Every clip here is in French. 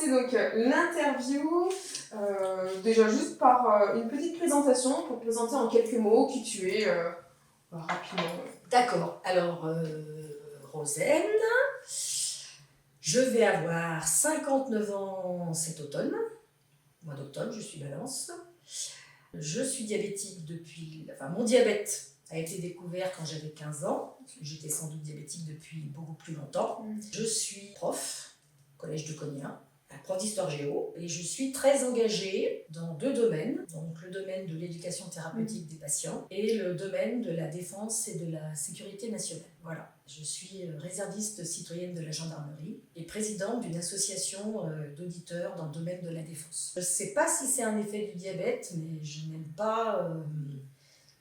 commencer donc l'interview, déjà juste par une petite présentation pour te présenter en quelques mots qui tu es rapidement. D'accord, alors Rosen, je vais avoir 59 ans cet automne, mois d'octobre, je suis Balance. Je suis diabétique mon diabète a été découvert quand j'avais 15 ans, j'étais sans doute diabétique depuis beaucoup plus longtemps. Je suis prof, collège de Cognac, prof d'histoire géo, et je suis très engagée dans 2 domaines, donc le domaine de l'éducation thérapeutique des patients et le domaine de la défense et de la sécurité nationale. Voilà, je suis réserviste citoyenne de la gendarmerie et présidente d'une association d'auditeurs dans le domaine de la défense. Je ne sais pas si c'est un effet du diabète, mais je n'aime pas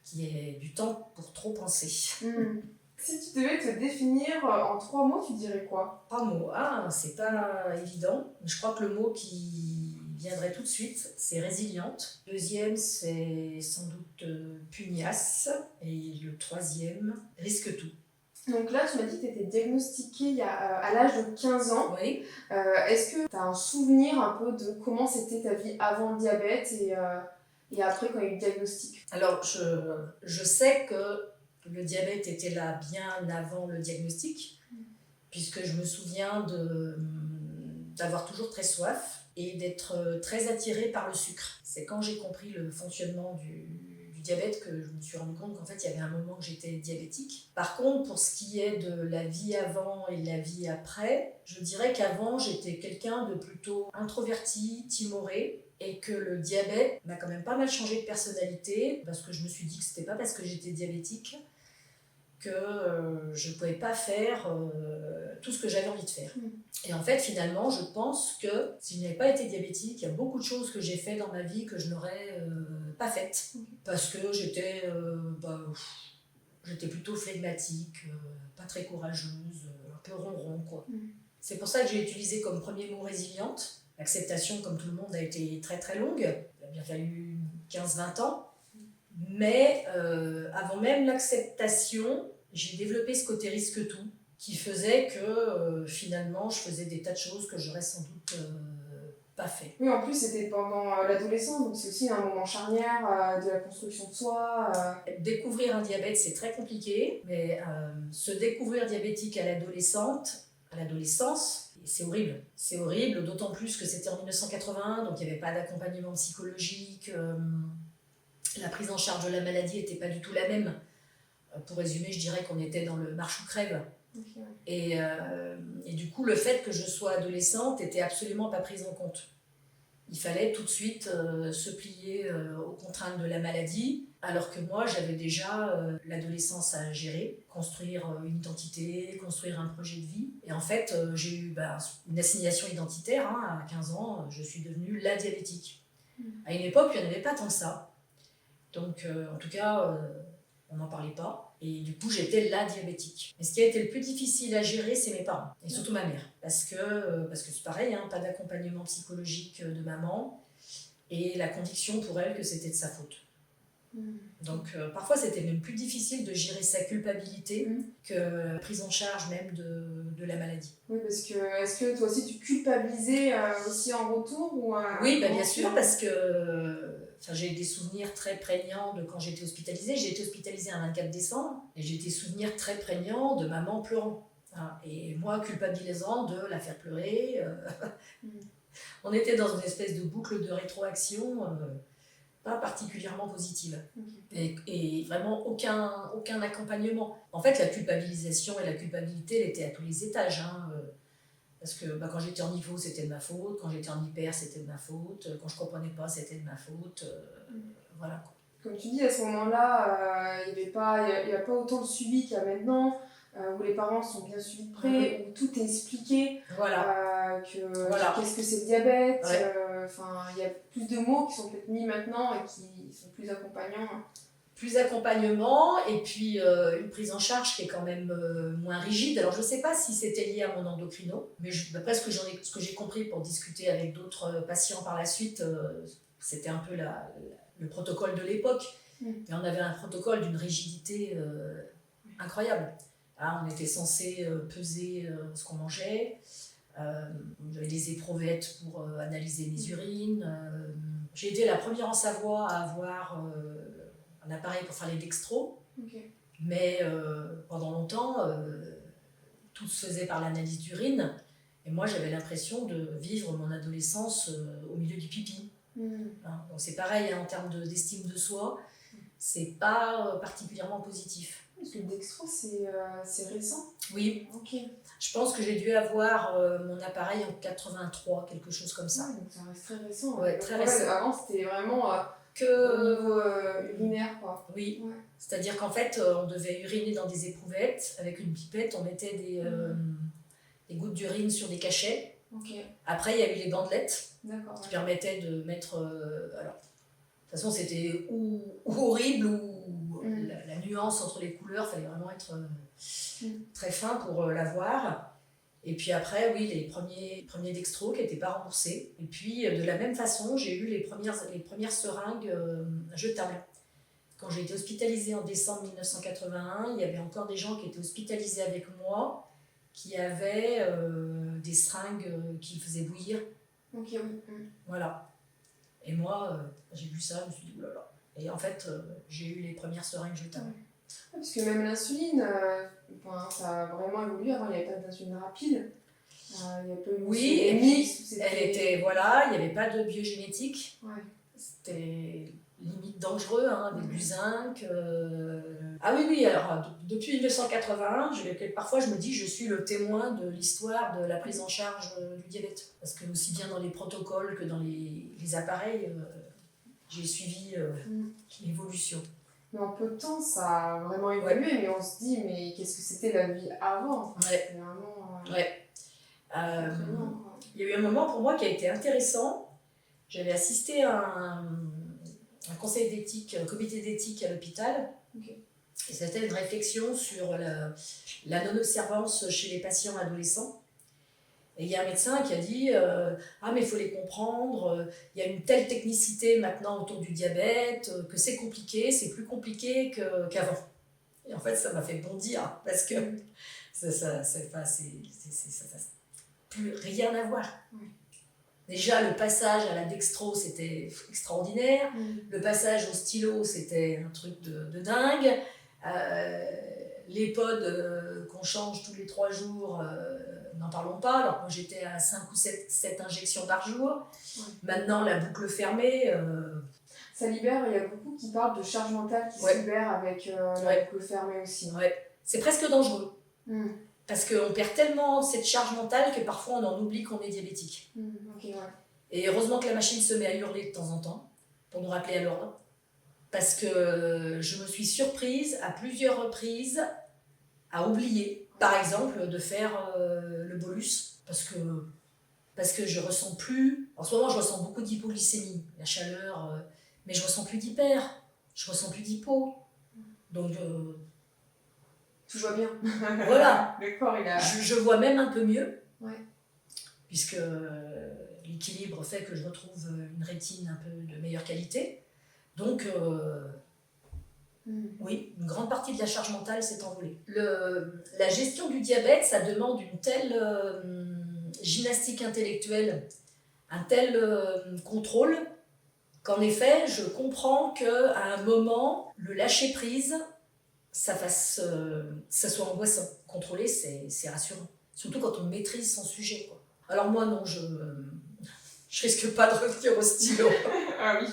qu'il y ait du temps pour trop penser. Si tu devais te définir en 3 mots, tu dirais quoi? 3 mots, c'est pas évident. Je crois que le mot qui viendrait tout de suite, c'est résiliente. Deuxième, c'est sans doute pugnace. Et le troisième, risque tout. Donc là, tu m'as dit que tu étais diagnostiquée à l'âge de 15 ans. Oui. Est-ce que tu as un souvenir un peu de comment c'était ta vie avant le diabète et après quand il y a eu le diagnostic? Alors, je sais que le diabète était là bien avant le diagnostic, puisque je me souviens d'avoir toujours très soif et d'être très attirée par le sucre. C'est quand j'ai compris le fonctionnement du diabète que je me suis rendu compte qu'en fait, il y avait un moment que j'étais diabétique. Par contre, pour ce qui est de la vie avant et de la vie après, je dirais qu'avant, j'étais quelqu'un de plutôt introverti, timoré, et que le diabète m'a quand même pas mal changé de personnalité, parce que je me suis dit que c'était pas parce que j'étais diabétique que je ne pouvais pas faire tout ce que j'avais envie de faire. Et en fait, finalement, je pense que si je n'avais pas été diabétique, il y a beaucoup de choses que j'ai fait dans ma vie que je n'aurais pas faites. Parce que j'étais plutôt flegmatique, pas très courageuse, un peu ronron, quoi. C'est pour ça que j'ai utilisé comme premier mot résiliente. L'acceptation, comme tout le monde, a été très très longue. Il a bien fallu 15-20 ans. Mais avant même l'acceptation, j'ai développé ce côté risque tout qui faisait que finalement je faisais des tas de choses que j'aurais sans doute pas fait. Oui, en plus c'était pendant l'adolescence, donc c'est aussi un moment charnière de la construction de soi. Découvrir un diabète, c'est très compliqué, mais se découvrir diabétique à l'adolescence, c'est horrible. C'est horrible, d'autant plus que c'était en 1981, donc il n'y avait pas d'accompagnement psychologique. La prise en charge de la maladie n'était pas du tout la même. Pour résumer, je dirais qu'on était dans le marche ou crève. Okay. Et du coup, le fait que je sois adolescente n'était absolument pas pris en compte. Il fallait tout de suite se plier aux contraintes de la maladie, alors que moi, j'avais déjà l'adolescence à gérer, construire une identité, construire un projet de vie. Et en fait, j'ai eu une assignation identitaire. À 15 ans, je suis devenue la diabétique. À une époque, il n'y en avait pas tant que ça. Donc, en tout cas, on n'en parlait pas. Et du coup, j'étais la diabétique. Et ce qui a été le plus difficile à gérer, c'est mes parents. Et surtout ma mère. Parce que c'est pareil, pas d'accompagnement psychologique de maman. Et la conviction pour elle que c'était de sa faute. Donc, parfois, c'était même plus difficile de gérer sa culpabilité que la prise en charge même de la maladie. Oui, parce que est-ce que toi aussi, tu culpabilisais aussi en retour Oui, bien sûr, parce que j'ai des souvenirs très prégnants de quand j'étais hospitalisée. J'ai été hospitalisée un 24 décembre et j'ai des souvenirs très prégnants de maman pleurant. Et moi, culpabilisant de la faire pleurer. On était dans une espèce de boucle de rétroaction pas particulièrement positive. Et vraiment aucun accompagnement. En fait, la culpabilisation et la culpabilité, elle était à tous les étages. Parce que quand j'étais en hypo, c'était de ma faute. Quand j'étais en hyper, c'était de ma faute. Quand je ne comprenais pas, c'était de ma faute. Voilà. Comme tu dis, à ce moment-là, il n'y a pas autant de suivi qu'il y a maintenant, où les parents sont bien suivis de près, où tout est expliqué. Voilà. Qu'est-ce que c'est le diabète. Il y a plus de mots qui sont peut-être mis maintenant et qui sont plus accompagnants. Plus accompagnement et puis une prise en charge qui est quand même moins rigide. Alors je ne sais pas si c'était lié à mon endocrino, mais d'après ce que j'ai compris pour discuter avec d'autres patients par la suite, c'était un peu le protocole de l'époque. Et on avait un protocole d'une rigidité incroyable. On était censé peser ce qu'on mangeait, J'avais des éprouvettes pour analyser mes urines. J'ai été la première en Savoie à avoir un appareil pour faire les dextros. Ok. Mais pendant longtemps, tout se faisait par l'analyse d'urine. Et moi, j'avais l'impression de vivre mon adolescence au milieu du pipi. Hein, donc c'est pareil, hein, en termes d'estime de soi, c'est pas particulièrement positif. Parce que le dextro, c'est récent. Oui, Ok. je pense que j'ai dû avoir mon appareil en 83, quelque chose comme ça. Ouais, donc ça reste très récent. Ouais, Le très problème, récent. avant, c'était vraiment au Que... niveau urinaire, quoi. Oui, Ouais. c'est-à-dire qu'en fait, on devait uriner dans des éprouvettes. Avec une pipette, on mettait des gouttes d'urine sur des cachets. Ok. Après, il y a eu les bandelettes D'accord. qui permettaient de mettre... alors, de toute façon, c'était ou horrible ou la nuance entre les couleurs, il fallait vraiment être très fin pour l'avoir. Et puis après, oui, les premiers dextros qui n'étaient pas remboursés. Et puis, de la même façon, j'ai eu les premières seringues jetables. Quand j'ai été hospitalisée en décembre 1981, il y avait encore des gens qui étaient hospitalisés avec moi, qui avaient des seringues qui faisaient bouillir. Ok, oui. Voilà. Et moi, j'ai vu ça, je me suis dit, oulala. Et en fait, j'ai eu les premières seringues jetables. Parce que même l'insuline, ça a vraiment évolué. Avant, il n'y avait pas d'insuline rapide. Il y avait pas Oui, et puis, elle était, voilà, il n'y avait pas de biogénétique. Ouais. C'était limite dangereux, hein, avec du zinc. Ah oui, alors, depuis 1981, parfois je me dis je suis le témoin de l'histoire de la prise en charge du diabète. Parce que aussi bien dans les protocoles que dans les appareils, j'ai suivi l'évolution. Mais en peu de temps, ça a vraiment évolué, mais on se dit, mais qu'est-ce que c'était la vie avant? Enfin, c'était vraiment... Il y a eu un moment pour moi qui a été intéressant. J'avais assisté à un conseil d'éthique, un comité d'éthique à l'hôpital. Okay. Et c'était une réflexion sur la non-observance chez les patients adolescents. Et il y a un médecin qui a dit ah, mais il faut les comprendre, il y a une telle technicité maintenant autour du diabète, que c'est compliqué, c'est plus compliqué qu'avant. Et en fait, ça m'a fait bondir, parce que ça plus rien à voir. Déjà, le passage à la dextro, c'était extraordinaire. Le passage au stylo, c'était un truc de dingue. Les pods qu'on change tous les 3 jours, n'en parlons pas. Alors moi, j'étais à 5 ou 7 injections par jour. Maintenant, la boucle fermée... Ça libère, il y a beaucoup qui parlent de charge mentale qui se libère avec la boucle fermée aussi. C'est presque dangereux. Parce qu'on perd tellement cette charge mentale que parfois on en oublie qu'on est diabétique. Et heureusement que la machine se met à hurler de temps en temps pour nous rappeler à l'ordre. Parce que je me suis surprise à plusieurs reprises à oublier, par exemple, de faire le bolus. Parce que je ressens plus... En ce moment, je ressens beaucoup d'hypoglycémie, la chaleur, mais je ressens plus d'hyper, je ressens plus d'hypo. Donc... tout va bien. Voilà. Le corps, il a... je vois même un peu mieux. Puisque l'équilibre fait que je retrouve une rétine un peu de meilleure qualité. Donc, oui, une grande partie de la charge mentale s'est envolée. La gestion du diabète, ça demande une telle gymnastique intellectuelle, un tel contrôle, qu'en effet, je comprends qu'à un moment, le lâcher-prise, ça soit angoissant. Contrôler, c'est rassurant. Surtout quand on maîtrise son sujet, quoi. Alors moi, non, je risque pas de revenir au stylo. Ah oui.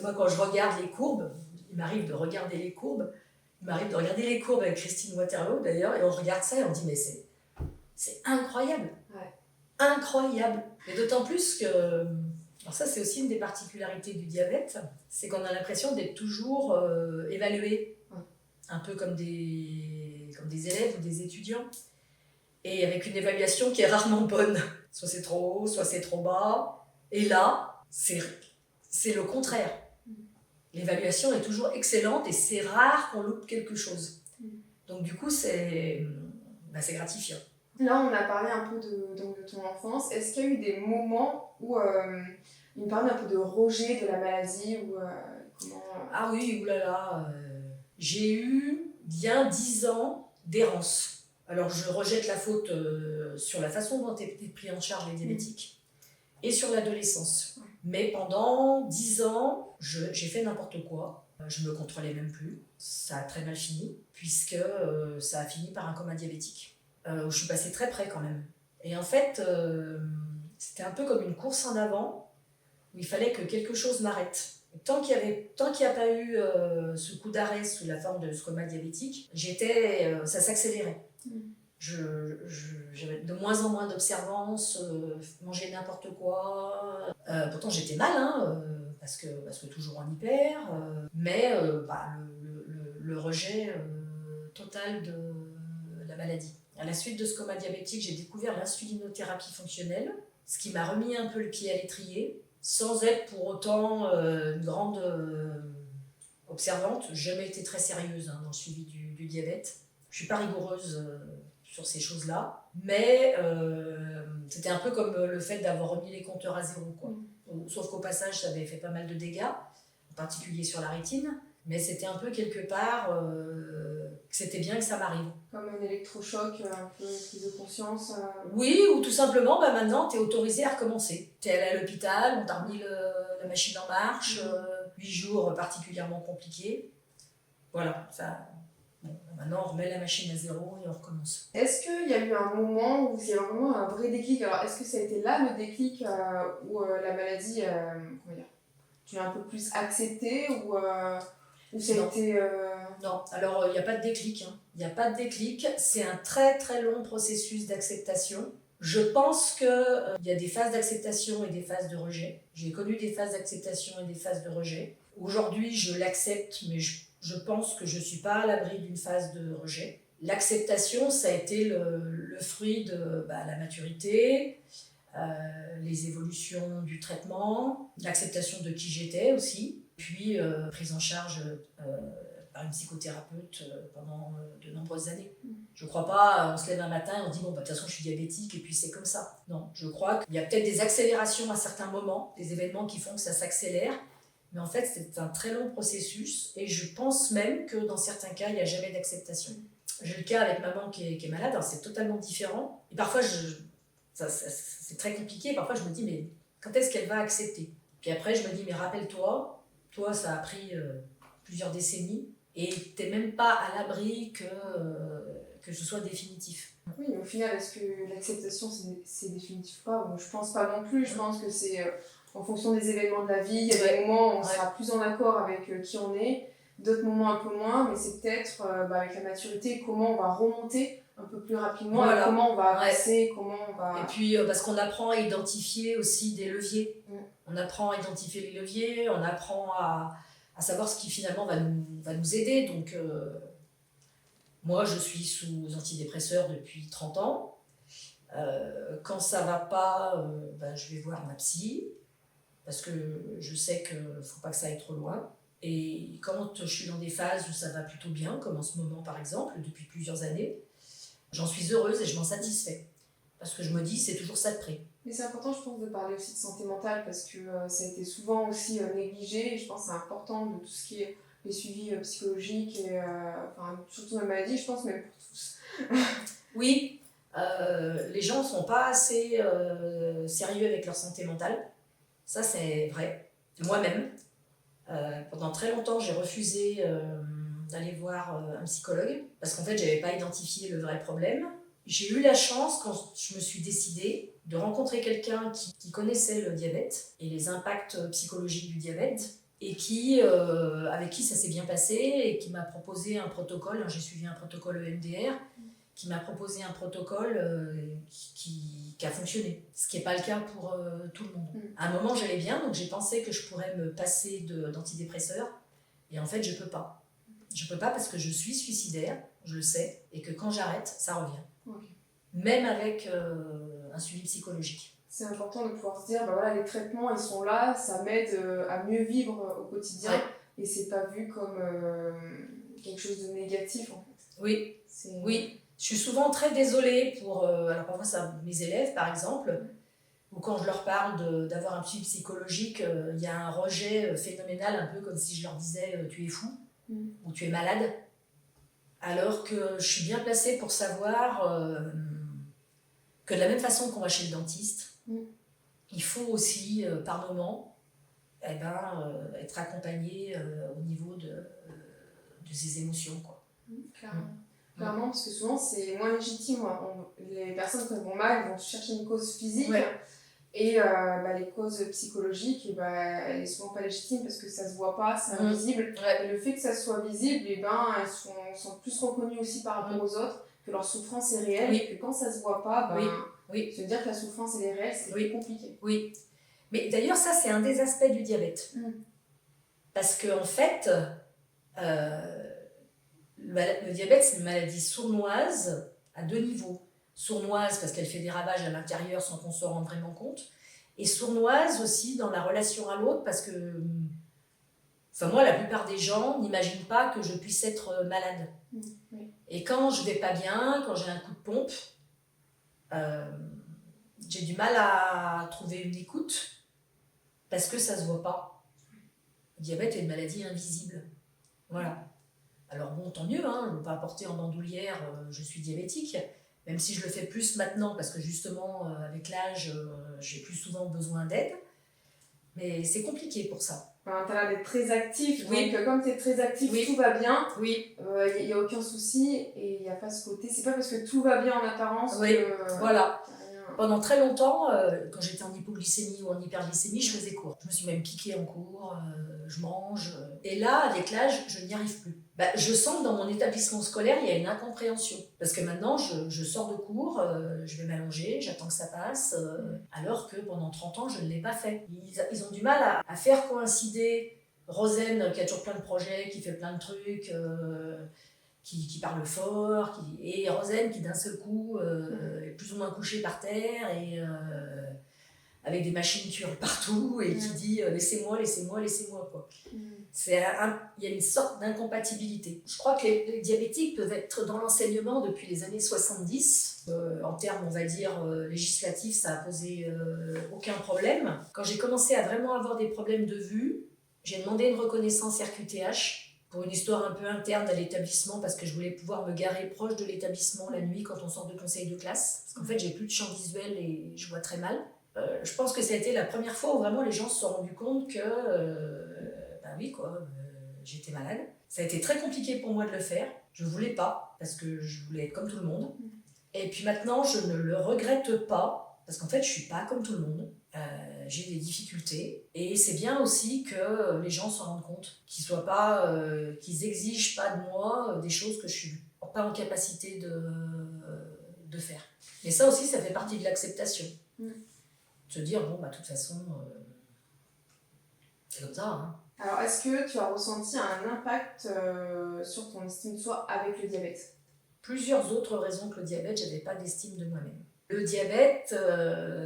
Moi, quand je regarde les courbes, il m'arrive de regarder les courbes. Il m'arrive de regarder les courbes avec Christine Waterloo, d'ailleurs, et on regarde ça et on dit, mais c'est incroyable. Incroyable. Et d'autant plus que... Alors ça, c'est aussi une des particularités du diabète, c'est qu'on a l'impression d'être toujours évalué, un peu comme des élèves ou des étudiants, et avec une évaluation qui est rarement bonne. Soit c'est trop haut, soit c'est trop bas. Et là, c'est le contraire. L'évaluation est toujours excellente et c'est rare qu'on loupe quelque chose. Donc du coup, c'est gratifiant. Là, on a parlé un peu de ton enfance. Est-ce qu'il y a eu des moments où il me parlait un peu de rejet de la maladie ou comment... Ah oui, oulala. J'ai eu bien 10 ans d'errance. Alors, je rejette la faute sur la façon dont étaient pris en charge les diabétiques et sur l'adolescence. Mais pendant 10 ans, j'ai fait n'importe quoi. Je me contrôlais même plus. Ça a très mal fini, puisque ça a fini par un coma diabétique, où je suis passée très près quand même. Et en fait, c'était un peu comme une course en avant, où il fallait que quelque chose m'arrête. Tant qu'il n'y a pas eu ce coup d'arrêt sous la forme de ce coma diabétique, ça s'accélérait. J'avais de moins en moins d'observance, manger n'importe quoi. Pourtant j'étais mal, parce que toujours en hyper, mais le rejet total de la maladie. À la suite de ce coma diabétique, j'ai découvert l'insulinothérapie fonctionnelle, ce qui m'a remis un peu le pied à l'étrier, sans être pour autant une grande observante. J'ai jamais été très sérieuse dans le suivi du diabète. Je suis pas rigoureuse sur ces choses-là, mais c'était un peu comme le fait d'avoir remis les compteurs à zéro, quoi. Sauf qu'au passage, ça avait fait pas mal de dégâts, en particulier sur la rétine, mais c'était un peu quelque part que c'était bien que ça m'arrive. Comme un électrochoc, un peu une prise de conscience. Oui, ou tout simplement, maintenant, tu es autorisé à recommencer. Tu es allé à l'hôpital, on t'a remis la machine en marche, 8 jours particulièrement compliqués. Voilà, ça... Bon, maintenant, on remet la machine à zéro et on recommence. Est-ce qu'il y a eu un moment où il y a vraiment un vrai déclic? Alors, est-ce que ça a été là le déclic où la maladie, comment dire, tu l'as un peu plus acceptée ou ça a été... Non, alors il n'y a pas de déclic. Il n'y a pas de déclic. C'est un très très long processus d'acceptation. Je pense qu'il y a des phases d'acceptation et des phases de rejet. J'ai connu des phases d'acceptation et des phases de rejet. Aujourd'hui, je l'accepte, mais je pense que je ne suis pas à l'abri d'une phase de rejet. L'acceptation, ça a été le fruit de la maturité, les évolutions du traitement, l'acceptation de qui j'étais aussi, puis prise en charge par une psychothérapeute pendant de nombreuses années. Je ne crois pas, on se lève un matin et on se dit, bon, de toute façon, je suis diabétique et puis c'est comme ça. Non, je crois qu'il y a peut-être des accélérations à certains moments, des événements qui font que ça s'accélère, mais en fait, c'est un très long processus et je pense même que dans certains cas, il n'y a jamais d'acceptation. J'ai le cas avec maman qui est malade, alors c'est totalement différent. Et parfois, c'est très compliqué. Parfois, je me dis, mais quand est-ce qu'elle va accepter? Puis après, je me dis, mais rappelle-toi, toi, ça a pris plusieurs décennies et t'es même pas à l'abri que ce soit définitif. Oui, mais au final, est-ce que l'acceptation, c'est définitif ou pas? Bon, je pense pas non plus. Je pense que c'est en fonction des événements de la vie. Il y a des moments où on sera plus en accord avec qui on est, d'autres moments un peu moins, mais c'est peut-être avec la maturité comment on va remonter un peu plus rapidement, Voilà. et comment on va avancer, comment on va... Et puis, parce qu'on apprend à identifier aussi des leviers. On apprend à identifier les leviers, on apprend à savoir ce qui finalement va nous aider. Donc, moi, je suis sous antidépresseurs depuis 30 ans. Quand ça va pas, je vais voir ma psy, parce que je sais qu'il ne faut pas que ça aille trop loin. Et quand je suis dans des phases où ça va plutôt bien, comme en ce moment par exemple, depuis plusieurs années, j'en suis heureuse et je m'en satisfais. Parce que je me dis, c'est toujours ça de près. Mais c'est important, je pense, de parler aussi de santé mentale parce que ça a été souvent aussi négligé. Et je pense que c'est important de tout ce qui est les suivis psychologiques, et, surtout la maladie, je pense, même pour tous. Oui, les gens ne sont pas assez sérieux avec leur santé mentale. Ça, c'est vrai. Moi-même, pendant très longtemps, j'ai refusé d'aller voir un psychologue parce qu'en fait, je n'avais pas identifié le vrai problème. J'ai eu la chance, quand je me suis décidée, de rencontrer quelqu'un qui connaissait le diabète et les impacts psychologiques du diabète et avec qui ça s'est bien passé et qui m'a proposé un protocole. J'ai suivi un protocole EMDR qui m'a proposé un protocole qui a fonctionné, ce qui n'est pas le cas pour tout le monde. À un moment, j'allais bien, donc j'ai pensé que je pourrais me passer d'antidépresseurs et en fait, je ne peux pas. Je ne peux pas parce que je suis suicidaire, je le sais, et que quand j'arrête, ça revient. Okay. Même avec un suivi psychologique. C'est important de pouvoir se dire, les traitements, ils sont là, ça m'aide à mieux vivre au quotidien, et c'est pas vu comme quelque chose de négatif, en fait. Oui, oui. Je suis souvent très désolée pour, alors parfois ça, mes élèves, par exemple, ou quand je leur parle d'avoir un suivi psychologique, il y a un rejet phénoménal, un peu comme si je leur disais « tu es fou » ou « tu es malade ». Alors que je suis bien placée pour savoir que de la même façon qu'on va chez le dentiste, il faut aussi, par moment, être accompagné au niveau de ses émotions, quoi. Clairement. Clairement, parce que souvent c'est moins légitime. Les personnes qui vont mal vont chercher une cause physique. Ouais. Et les causes psychologiques, elles ne sont pas légitimes parce que ça se voit pas, c'est invisible. Ouais. Et le fait que ça soit visible, elles sont plus reconnues aussi par rapport aux autres, que leur souffrance est réelle, et que quand ça se voit pas, se dire que la souffrance elle est réelle, c'est compliqué. Oui. Mais d'ailleurs, ça c'est un des aspects du diabète. Parce que en fait, le diabète c'est une maladie sournoise à 2 niveaux. Sournoise parce qu'elle fait des ravages à l'intérieur sans qu'on se rende vraiment compte, et sournoise aussi dans la relation à l'autre parce que moi la plupart des gens n'imaginent pas que je puisse être malade. Et quand je vais pas bien, quand j'ai un coup de pompe, j'ai du mal à trouver une écoute parce que ça se voit pas. Le diabète est une maladie invisible, voilà. Alors bon, tant mieux, hein, je ne veux pas porter en bandoulière je suis diabétique. Même si je le fais plus maintenant, parce que justement, avec l'âge, j'ai plus souvent besoin d'aide. Mais c'est compliqué pour ça. Tu as l'air d'être très actif, donc comme tu es très actif, tout va bien. Il n'y a aucun souci, et il n'y a pas ce côté. C'est pas parce que tout va bien en apparence que... Voilà. Pendant très longtemps, quand j'étais en hypoglycémie ou en hyperglycémie, je faisais cours. Je me suis même piquée en cours, je mange. Et là, avec l'âge, je n'y arrive plus. Je sens que dans mon établissement scolaire, il y a une incompréhension. Parce que maintenant, je sors de cours, je vais m'allonger, j'attends que ça passe, alors que pendant 30 ans, je ne l'ai pas fait. Ils ont du mal à faire coïncider Rosen, qui a toujours plein de projets, qui fait plein de trucs... Qui parle fort, et Rosen qui d'un seul coup est plus ou moins couché par terre et avec des machines qui hurlent partout et qui dit laissez-moi quoi. Il y a une sorte d'incompatibilité. Je crois que les diabétiques peuvent être dans l'enseignement depuis les années 70. En termes, on va dire, législatifs, ça a posé aucun problème. Quand j'ai commencé à vraiment avoir des problèmes de vue, j'ai demandé une reconnaissance RQTH pour une histoire un peu interne à l'établissement, parce que je voulais pouvoir me garer proche de l'établissement la nuit quand on sort de conseil de classe. Parce qu'en fait, j'ai plus de champ visuel et je vois très mal. Je pense que ça a été la première fois où vraiment les gens se sont rendus compte que, j'étais malade. Ça a été très compliqué pour moi de le faire. Je voulais pas, parce que je voulais être comme tout le monde. Et puis maintenant, je ne le regrette pas, parce qu'en fait, je suis pas comme tout le monde. J'ai des difficultés, et c'est bien aussi que les gens s'en rendent compte, qu'ils exigent pas de moi des choses que je suis pas en capacité de faire. Mais ça aussi, ça fait partie de l'acceptation. Se dire, de toute façon, c'est comme ça. Hein. Alors, est-ce que tu as ressenti un impact sur ton estime de soi avec le diabète ? Plusieurs autres raisons que le diabète, j'avais pas d'estime de moi-même. Le diabète,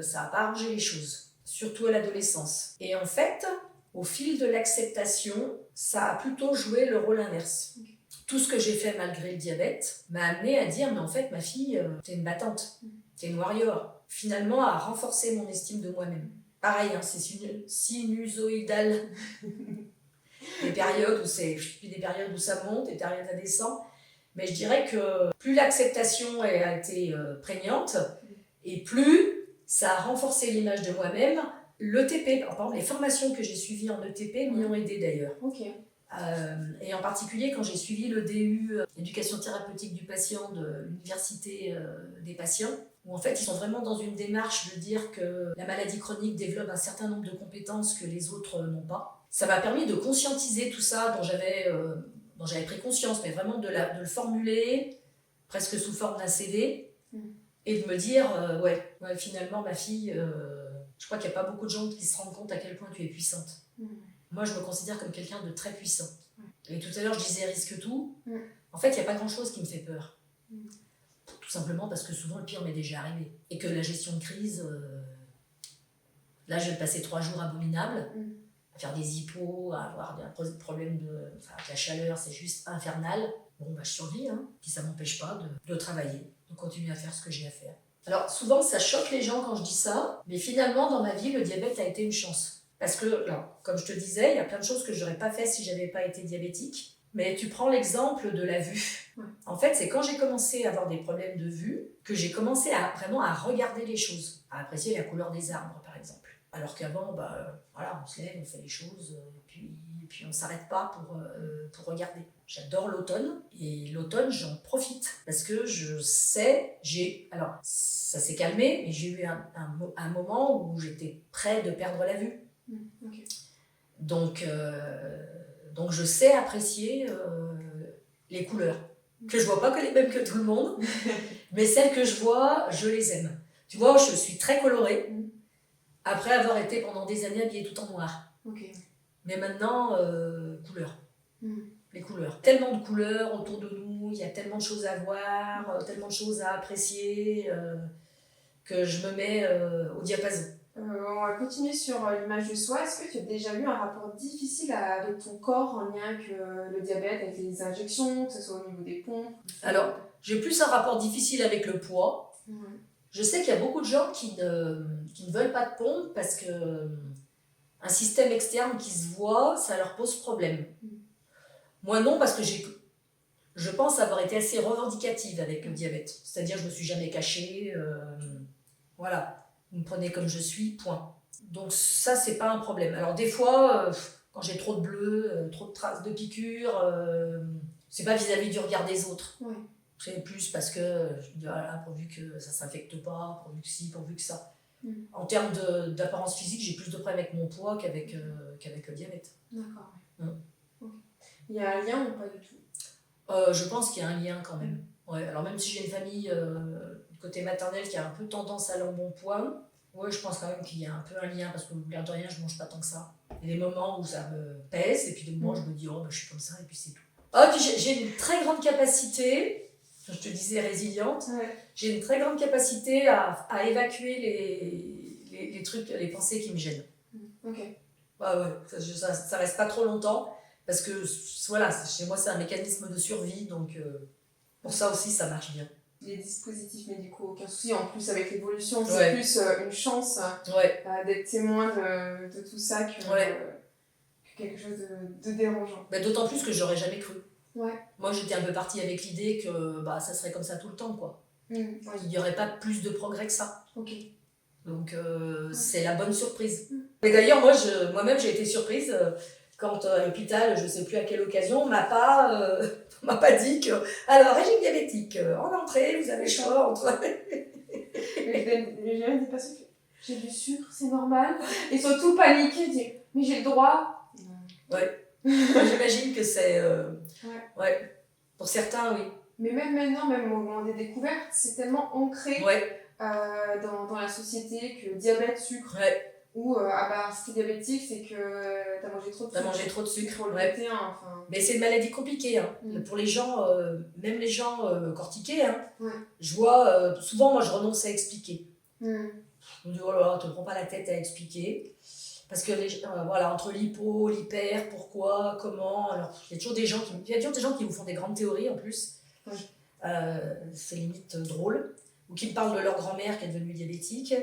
ça n'a pas arrangé les choses. Surtout à l'adolescence. Et en fait, au fil de l'acceptation, ça a plutôt joué le rôle inverse. Tout ce que j'ai fait malgré le diabète m'a amené à dire, mais en fait, ma fille, t'es une battante, t'es une warrior. Finalement, à renforcer mon estime de moi-même. Pareil, hein, c'est sinusoïdal. Des périodes où ça monte, des périodes où ça descend. Mais je dirais que plus l'acceptation a été prégnante, et plus ça a renforcé l'image de moi-même. L'ETP, par exemple, les formations que j'ai suivies en ETP m'y ont aidé d'ailleurs. Et en particulier quand j'ai suivi le DU éducation thérapeutique du patient de l'université des patients, où en fait ils sont vraiment dans une démarche de dire que la maladie chronique développe un certain nombre de compétences que les autres n'ont pas. Ça m'a permis de conscientiser tout ça dont j'avais pris conscience, mais vraiment de le formuler presque sous forme d'un CV. Et de me dire, finalement, ma fille, je crois qu'il n'y a pas beaucoup de gens qui se rendent compte à quel point tu es puissante. Moi, je me considère comme quelqu'un de très puissant. Et tout à l'heure, je disais risque tout. En fait, il n'y a pas grand-chose qui me fait peur. Tout simplement parce que souvent, le pire m'est déjà arrivé. Et que la gestion de crise, là, je vais passer 3 jours abominables, à faire des hippos, à avoir des problèmes avec la chaleur, c'est juste infernal. Bon, je survis, hein. Puis ça ne m'empêche pas de travailler, de continuer à faire ce que j'ai à faire. Alors souvent ça choque les gens quand je dis ça, mais finalement dans ma vie le diabète a été une chance. Parce que, comme je te disais, il y a plein de choses que je n'aurais pas fait si je n'avais pas été diabétique. Mais tu prends l'exemple de la vue. Ouais. En fait, c'est quand j'ai commencé à avoir des problèmes de vue que j'ai commencé vraiment à regarder les choses, à apprécier la couleur des arbres, par exemple. Alors qu'avant, voilà, on se lève, on fait les choses, et puis on ne s'arrête pas pour regarder. J'adore l'automne, et l'automne, j'en profite, parce que je sais, alors ça s'est calmé, mais j'ai eu un moment où j'étais près de perdre la vue. Okay. Donc je sais apprécier les couleurs, que je vois pas que les mêmes que tout le monde, mais celles que je vois, je les aime. Tu vois, je suis très colorée, après avoir été pendant des années habillée tout en noir. Okay. Mais maintenant, couleurs. Les couleurs. Tellement de couleurs autour de nous, il y a tellement de choses à voir, tellement de choses à apprécier, que je me mets au diapason. On va continuer sur l'image de soi. Est-ce que tu as déjà eu un rapport difficile avec ton corps en lien avec le diabète, avec les injections, que ce soit au niveau des pompes? Alors, j'ai plus un rapport difficile avec le poids. Je sais qu'il y a beaucoup de gens qui ne veulent pas de pompe parce que un système externe qui se voit, ça leur pose problème. Moi non, parce que je pense avoir été assez revendicative avec le diabète. C'est-à-dire, je ne me suis jamais cachée. Voilà, vous me prenez comme je suis, point. Donc ça, c'est pas un problème. Alors des fois, quand j'ai trop de bleu, trop de traces de piqûres, c'est pas vis-à-vis du regard des autres. Ouais. C'est plus parce que je me dis, voilà, pourvu que ça s'infecte pas, pourvu que ci, pourvu que ça. En termes d'apparence physique, j'ai plus de problèmes avec mon poids qu'avec le diabète. D'accord. Okay. Il y a un lien ou pas du tout? Je pense qu'il y a un lien quand même. Ouais, alors même si j'ai une famille du côté maternel qui a un peu tendance à l'embonpoint, ouais, je pense quand même qu'il y a un peu un lien parce que l'air de rien, je mange pas tant que ça. Il y a des moments où ça me pèse et puis des moments où je me dis oh je suis comme ça et puis c'est tout. Ah, puis j'ai une très grande capacité, je te disais résiliente, j'ai une très grande capacité à évacuer les trucs, les pensées qui me gênent. Ok. Ouais, ça reste pas trop longtemps. Parce que voilà, chez moi c'est un mécanisme de survie, donc pour ça aussi ça marche bien. Les dispositifs médicaux, aucun souci. En plus avec l'évolution, c'est plus une chance d'être témoin de tout ça que quelque chose de dérangeant. Bah, d'autant plus que j'aurais jamais cru. Ouais. Moi j'étais un peu partie avec l'idée que ça serait comme ça tout le temps, quoi. Il n'y aurait pas plus de progrès que ça. Ok. Donc c'est la bonne surprise. Mais d'ailleurs moi-même j'ai été surprise. Quand à l'hôpital, je ne sais plus à quelle occasion, on m'a pas dit que alors régime diabétique, en entrée, vous avez le choix entre. Les gens disent pas ça. J'ai du sucre, c'est normal. Ils sont tout paniqués, ils disent mais j'ai le droit. Ouais. Moi, j'imagine que c'est. Ouais. Pour certains, oui. Mais même maintenant, même au moment des découvertes, c'est tellement ancré dans la société que diabète, sucre. Ou si t'es diabétique, c'est que t'as mangé trop de sucre. T'as mangé trop de sucre. Pour le gluten, enfin. Mais c'est une maladie compliquée. Hein. Pour les gens, même les gens cortiqués, hein, je vois, souvent moi je renonce à expliquer. Je me dis, oh là là, te prends pas la tête à expliquer. Parce que entre l'hypo, l'hyper, pourquoi, comment. Alors, il y a toujours des gens qui vous font des grandes théories en plus. C'est limite drôle. Ou qui me parlent de leur grand-mère qui est devenue diabétique.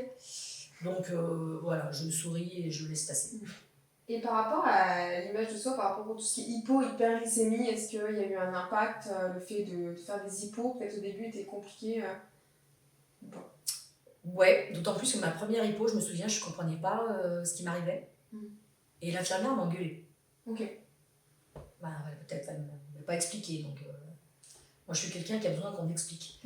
Donc je souris et je laisse passer. Et par rapport à l'image de soi, par rapport à tout ce qui est hypo, hyperglycémie, est-ce qu'il y a eu un impact, le fait de faire des hypos, peut-être au début était compliqué Ouais, d'autant plus que ma première hypo, je me souviens, je ne comprenais pas ce qui m'arrivait. Et l'infirmière m'engueulait. Ok. Peut-être elle ne m'a pas expliqué. Donc, moi, je suis quelqu'un qui a besoin qu'on m'explique.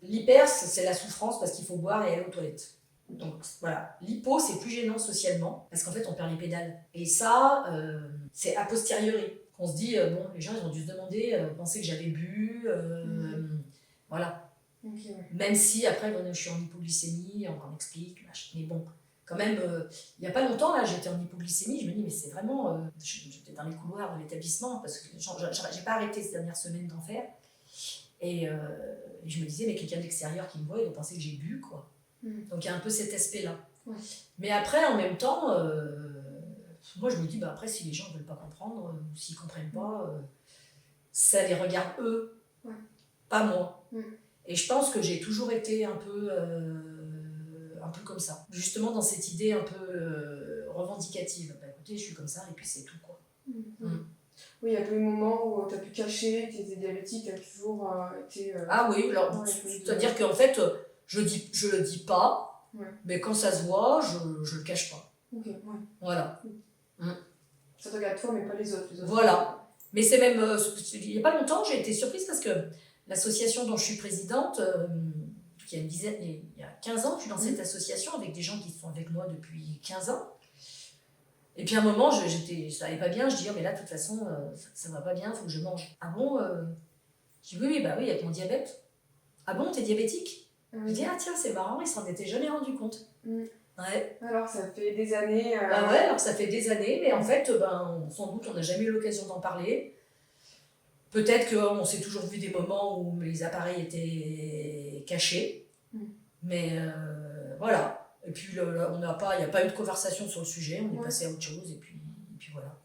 L'hyper, c'est la souffrance parce qu'il faut boire et aller aux toilettes. Donc voilà, l'hypo c'est plus gênant socialement parce qu'en fait on perd les pédales et ça c'est a posteriori qu'on se dit les gens ils ont dû se demander, penser que j'avais bu, voilà. Okay, même si après je suis en hypoglycémie, on m'explique, mais bon quand même il n'y a pas longtemps là j'étais en hypoglycémie, je me dis mais c'est vraiment j'étais dans les couloirs de l'établissement parce que j'ai pas arrêté ces dernières semaines d'en faire et je me disais mais quelqu'un d'extérieur qui me voit il va penser que j'ai bu quoi. Donc il y a un peu cet aspect-là. Mais après, en même temps, moi je me dis, après si les gens ne veulent pas comprendre, ou s'ils ne comprennent pas, ça les regarde eux, pas moi. Et je pense que j'ai toujours été un peu comme ça. Justement dans cette idée un peu revendicative. Écoutez, je suis comme ça et puis c'est tout, quoi. Oui, il y a pas eu de moment où tu as pu cacher que tu étais diabétique, tu as toujours été... Ah oui, alors, ouais, c'est-à-dire qu'en fait, je le dis pas, Ouais. mais quand ça se voit, je le cache pas. Ok, ouais. Voilà. Ça te regarde toi, mais pas les autres. Voilà. Mais c'est même, il n'y a pas longtemps, j'ai été surprise parce que l'association dont je suis présidente, il y a 15 ans, je suis dans cette association avec des gens qui sont avec moi depuis 15 ans. Et puis à un moment, ça allait pas bien, je dis, oh, mais là, de toute façon, ça va pas bien, il faut que je mange. Ah bon Je dis, oui, bah oui, avec mon diabète. Ah bon, t'es diabétique Je dis, ah tiens, c'est marrant, il s'en était jamais rendu compte. Ouais. Alors, ça fait des années... Bah ouais, alors ça fait des années, mais en fait, sans doute, on n'a jamais eu l'occasion d'en parler. Peut-être qu'on s'est toujours vu des moments où les appareils étaient cachés, mais voilà. Et puis, il n'y a pas eu de conversation sur le sujet, on est passé à autre chose, et puis voilà.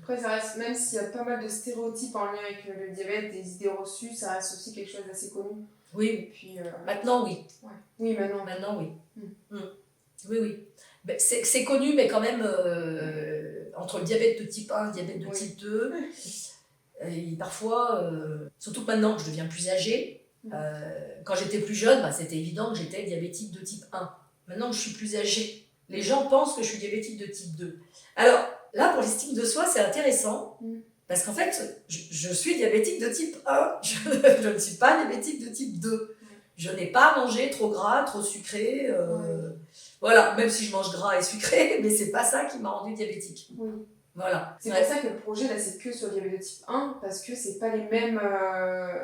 Après, ça reste, même s'il y a pas mal de stéréotypes en lien avec le diabète, des idées reçues, ça reste aussi quelque chose d'assez connu. Oui, et puis, maintenant oui. Ouais. Oui, maintenant. Maintenant oui. Oui, oui. Ben, c'est connu, mais quand même, entre le diabète de type 1 et le diabète de type 2, et parfois, surtout que maintenant que je deviens plus âgée, quand j'étais plus jeune, c'était évident que j'étais diabétique de type 1. Maintenant que je suis plus âgée, les gens pensent que je suis diabétique de type 2. Alors là, pour l'estime de soi, c'est intéressant, parce qu'en fait, je suis diabétique de type 1, je ne suis pas diabétique de type 2. Je n'ai pas mangé trop gras, trop sucré, voilà, même si je mange gras et sucré, mais c'est pas ça qui m'a rendue diabétique. Oui. Voilà. C'est pour ça que le projet là c'est que sur le diabète de type 1 parce que c'est pas les mêmes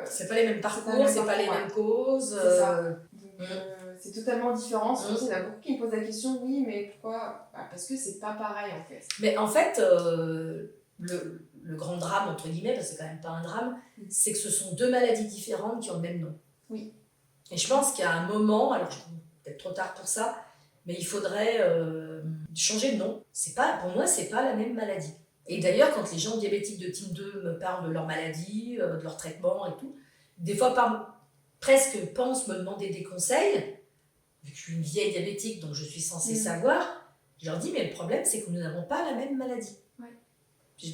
c'est pas les mêmes parcours, c'est pas les mêmes causes. C'est ça. Donc, c'est totalement différent. C'est pour ça qu'il y en a beaucoup qui me posent la question, oui, mais pourquoi parce que c'est pas pareil en fait. Mais en fait, le grand drame, entre guillemets, parce que c'est quand même pas un drame, c'est que ce sont deux maladies différentes qui ont le même nom. Oui. Et je pense qu'à un moment, alors peut-être trop tard pour ça, mais il faudrait changer de nom. Pour moi, c'est pas la même maladie. Et d'ailleurs, quand les gens diabétiques de type 2 me parlent de leur maladie, de leur traitement et tout, des fois presque pensent me demander des conseils, vu que je suis une vieille diabétique, donc je suis censée savoir, je leur dis, mais le problème, c'est que nous n'avons pas la même maladie.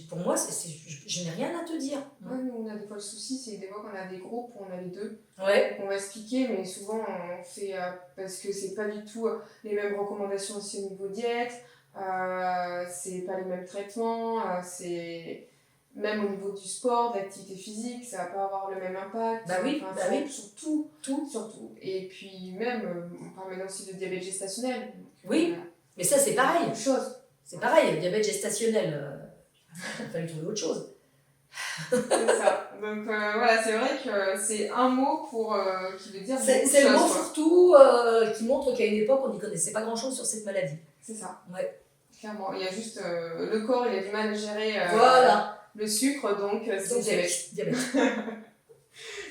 Pour moi, je n'ai rien à te dire. Ouais, nous, on a des fois le souci, c'est des fois qu'on a des groupes où on a les deux. Ouais. Donc on va expliquer, mais souvent on fait parce que c'est pas du tout les mêmes recommandations aussi au niveau diète, c'est pas les mêmes traitements, c'est même au niveau du sport, de l'activité physique, ça va pas avoir le même impact. Oui. Sur tout. Et puis même, on parle maintenant aussi de diabète gestationnel. Oui, mais ça c'est pareil. Une chose. C'est pareil, le diabète gestationnel. Il fallait trouver autre chose. C'est ça. Donc voilà, c'est vrai que c'est un mot qui veut dire. C'est le mot fourre-tout qui montre qu'à une époque, on n'y connaissait pas grand-chose sur cette maladie. C'est ça. Ouais. Clairement. Il y a juste le corps, il a du mal à gérer le sucre, donc c'est diabète.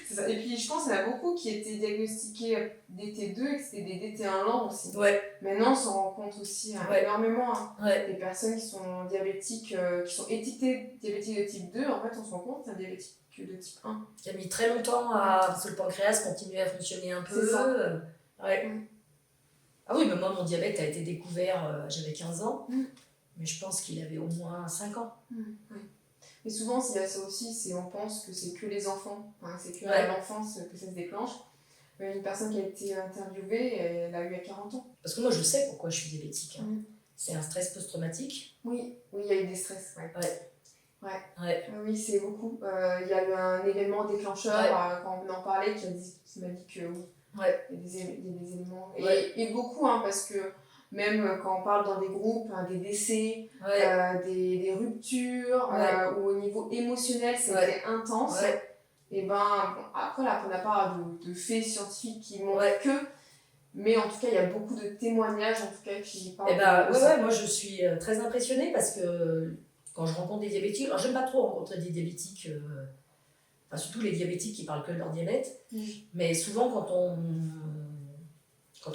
C'est ça. Et puis je pense qu'il y en a beaucoup qui étaient diagnostiqués DT2 et que c'était des DT1 lents aussi. Ouais. Maintenant, on s'en rend compte aussi énormément. Des personnes qui sont diabétiques, qui sont étiquetées diabétiques de type 2, en fait, on se rend compte que c'est un diabétique de type 1. Qui a mis très longtemps parce que le pancréas continuait à fonctionner un peu. C'est ça. Ah oui, mais moi, mon diabète a été découvert, j'avais 15 ans, mais je pense qu'il avait au moins 5 ans. Mais souvent, s'il y a ça aussi, on pense que c'est que les enfants, c'est que à l'enfance que ça se déclenche. Une personne qui a été interviewée, elle a eu à 40 ans. Parce que moi, je sais pourquoi je suis diabétique. C'est un stress post-traumatique. Oui, il y a eu des stress. Oui, c'est beaucoup. Il y a eu un événement déclencheur quand on en parlait qui m'a dit que oui. Il y a des éléments. Et beaucoup, parce que même quand on parle dans des groupes, des décès, des ruptures, ou au niveau émotionnel, c'était intense. Et après, là, on n'a pas de faits scientifiques qui montrent que, mais en tout cas, il y a beaucoup de témoignages en tout cas qui parlent moi je suis très impressionnée parce que quand je rencontre des diabétiques, alors j'aime pas trop rencontrer des diabétiques, surtout les diabétiques qui parlent que de leur diabète, mais souvent quand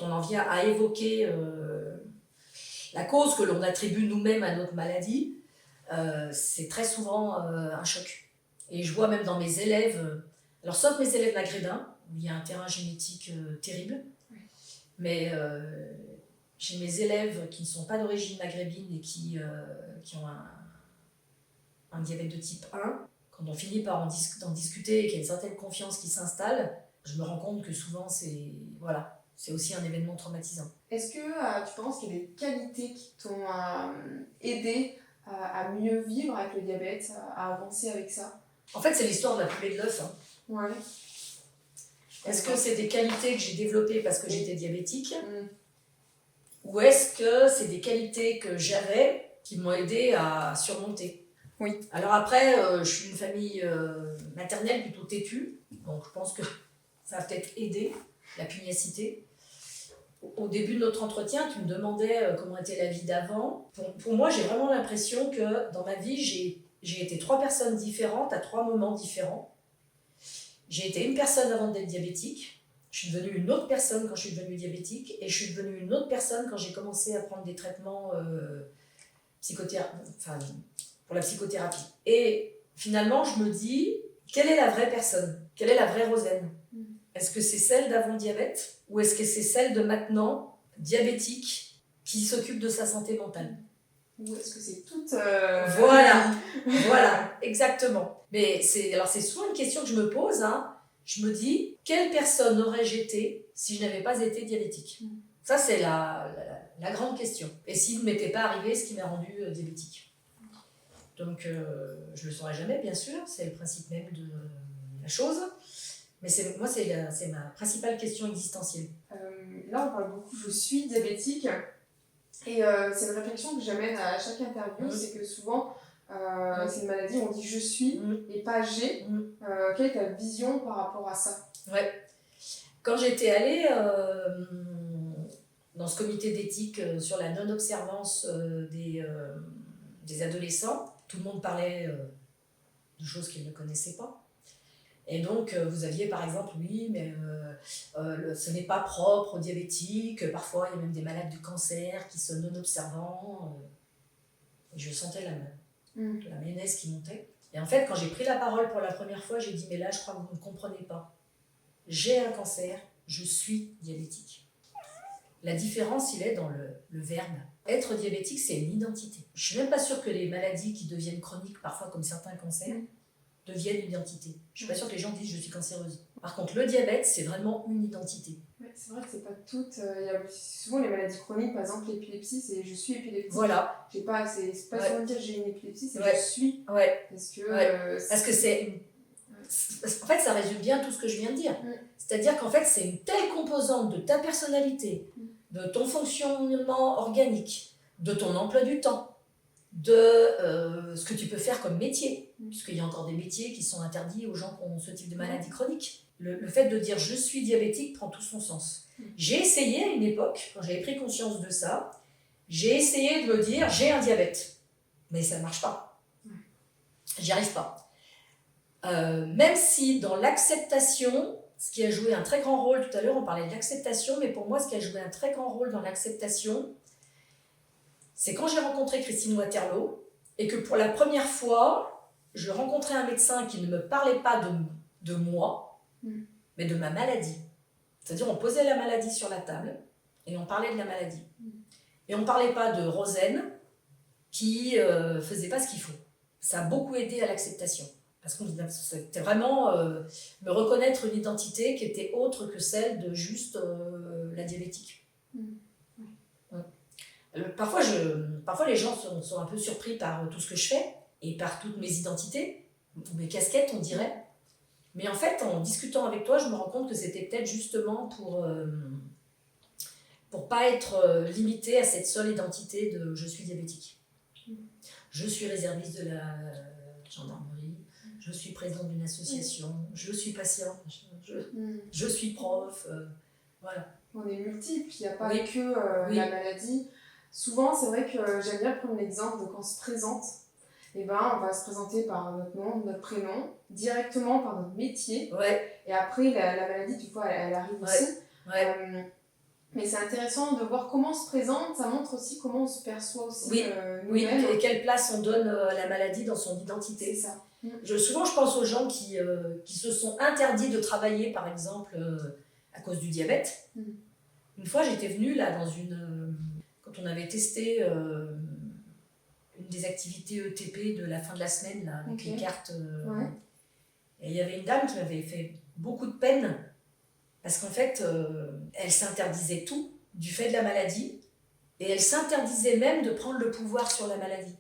on en vient à évoquer la cause que l'on attribue nous-mêmes à notre maladie, c'est très souvent un choc. Et je vois même dans mes élèves, alors sauf mes élèves maghrébins, où il y a un terrain génétique terrible, mais chez mes élèves qui ne sont pas d'origine maghrébine et qui ont un un diabète de type 1, quand on finit par d'en discuter et qu'il y a une certaine confiance qui s'installe, je me rends compte que souvent c'est aussi un événement traumatisant. Est-ce que tu penses qu'il y a des qualités qui t'ont aidé à mieux vivre avec le diabète, à avancer avec ça? En fait, c'est l'histoire de la poupée de l'œuf. Ouais. Est-ce que c'est des qualités que j'ai développées parce que j'étais diabétique Mm. ou est-ce que c'est des qualités que j'avais qui m'ont aidé à surmonter? Oui. Alors après, je suis une famille maternelle plutôt têtue, donc je pense que ça a peut-être aidé, la pugnacité. Au début de notre entretien, tu me demandais comment était la vie d'avant. Pour moi, j'ai vraiment l'impression que dans ma vie, j'ai été 3 personnes différentes à 3 moments différents. J'ai été une personne avant d'être diabétique, je suis devenue une autre personne quand je suis devenue diabétique, et je suis devenue une autre personne quand j'ai commencé à prendre des traitements pour la psychothérapie. Et finalement, je me dis, quelle est la vraie personne? Quelle est la vraie Rosaine? Est-ce que c'est celle d'avant diabète ou est-ce que c'est celle de maintenant, diabétique, qui s'occupe de sa santé mentale? Ou est-ce que c'est toute... Voilà, exactement. Mais c'est souvent une question que je me pose. Je me dis, quelle personne aurais-je été si je n'avais pas été diabétique? Ça, c'est la grande question. Et s'il ne m'était pas arrivé ce qui m'a rendu diabétique. Donc, je ne le saurais jamais, bien sûr. C'est le principe même de la chose. Mais c'est ma principale question existentielle. Là, on parle beaucoup, je suis diabétique. Et c'est une réflexion que j'amène à chaque interview, c'est que souvent, c'est une maladie, on dit je suis et pas j'ai. Quelle est ta vision par rapport à ça? Ouais. Quand j'étais allée dans ce comité d'éthique sur la non-observance des adolescents, tout le monde parlait de choses qu'ils ne connaissaient pas. Et donc, vous aviez par exemple, oui, mais ce n'est pas propre aux diabétiques, parfois il y a même des malades du cancer qui sont non-observants. Et je sentais la mayonnaise qui montait. Et en fait, quand j'ai pris la parole pour la première fois, j'ai dit, mais là, je crois que vous ne comprenez pas. J'ai un cancer, je suis diabétique. La différence, il est dans le verbe. Être diabétique, c'est une identité. Je ne suis même pas sûre que les maladies qui deviennent chroniques, parfois comme certains cancers, deviennent une identité. Je ne suis pas sûre que les gens disent je suis cancéreuse. Par contre, le diabète, c'est vraiment une identité. Ouais, c'est vrai que c'est pas toutes. Il y a souvent les maladies chroniques, par exemple l'épilepsie, c'est je suis épileptique. Voilà. C'est pas seulement dire j'ai une épilepsie, c'est je suis. Ouais. Parce que, Parce que en fait, ça résume bien tout ce que je viens de dire. C'est-à-dire qu'en fait, c'est une telle composante de ta personnalité, de ton fonctionnement organique, de ton emploi du temps, de ce que tu peux faire comme métier, puisqu'il y a encore des métiers qui sont interdits aux gens qui ont ce type de maladie chronique. Le fait de dire « je suis diabétique » prend tout son sens. J'ai essayé à une époque, quand j'avais pris conscience de ça, j'ai essayé de me dire « j'ai un diabète ». Mais ça ne marche pas. J'y arrive pas. Même si dans l'acceptation, ce qui a joué un très grand rôle, tout à l'heure on parlait de l'acceptation, mais pour moi ce qui a joué un très grand rôle dans l'acceptation, c'est quand j'ai rencontré Christine Waterloo et que pour la première fois, je rencontrais un médecin qui ne me parlait pas de moi, mais de ma maladie. C'est-à-dire, on posait la maladie sur la table et on parlait de la maladie. Et on ne parlait pas de Rosaine qui ne faisait pas ce qu'il faut. Ça a beaucoup aidé à l'acceptation. Parce que c'était vraiment me reconnaître une identité qui était autre que celle de juste la diabétique. Parfois, les gens sont un peu surpris par tout ce que je fais et par toutes mes identités, ou mes casquettes, on dirait. Mais en fait, en discutant avec toi, je me rends compte que c'était peut-être justement pour pas être limitée à cette seule identité de « je suis diabétique ». Je suis réserviste de la gendarmerie, je suis présidente d'une association, je suis patiente, je suis prof, voilà. On est multiples, il n'y a pas que la maladie. Souvent, c'est vrai que j'aime bien prendre l'exemple de quand on se présente. On va se présenter par notre nom, notre prénom, directement par notre métier. Et après, la maladie, tu vois, elle arrive aussi. Mais c'est intéressant de voir comment on se présente, ça montre aussi comment on se perçoit aussi nous-mêmes. Et quelle place on donne à la maladie dans son identité. C'est ça. Souvent, je pense aux gens qui se sont interdits de travailler, par exemple, à cause du diabète. Une fois, j'étais venue là quand on avait testé une une des activités ETP de la fin de la semaine, là, avec les cartes. Ouais. Et il y avait une dame qui m'avait fait beaucoup de peine, parce qu'en fait, elle s'interdisait tout du fait de la maladie, et elle s'interdisait même de prendre le pouvoir sur la maladie.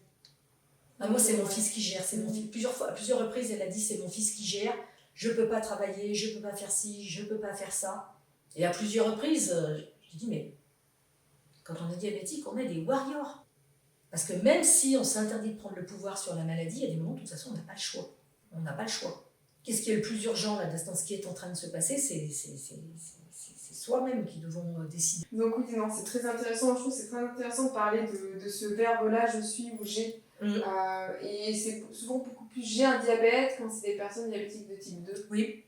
Ah, moi, c'est mon fils qui gère. C'est mon fils. À plusieurs reprises, elle a dit, c'est mon fils qui gère. Je peux pas travailler, je peux pas faire ci, je peux pas faire ça. Et à plusieurs reprises, je dis, mais quand on est diabétique, on est des warriors. Parce que même si on s'interdit de prendre le pouvoir sur la maladie, il y a des moments où de toute façon, on n'a pas le choix. On n'a pas le choix. Qu'est-ce qui est le plus urgent là, dans ce qui est en train de se passer? C'est soi-même qui devons décider. Donc oui, non, c'est très intéressant. Je trouve que c'est très intéressant de parler de ce verbe-là, je suis ou j'ai. Et c'est souvent beaucoup plus j'ai un diabète quand c'est des personnes diabétiques de type 2. Oui.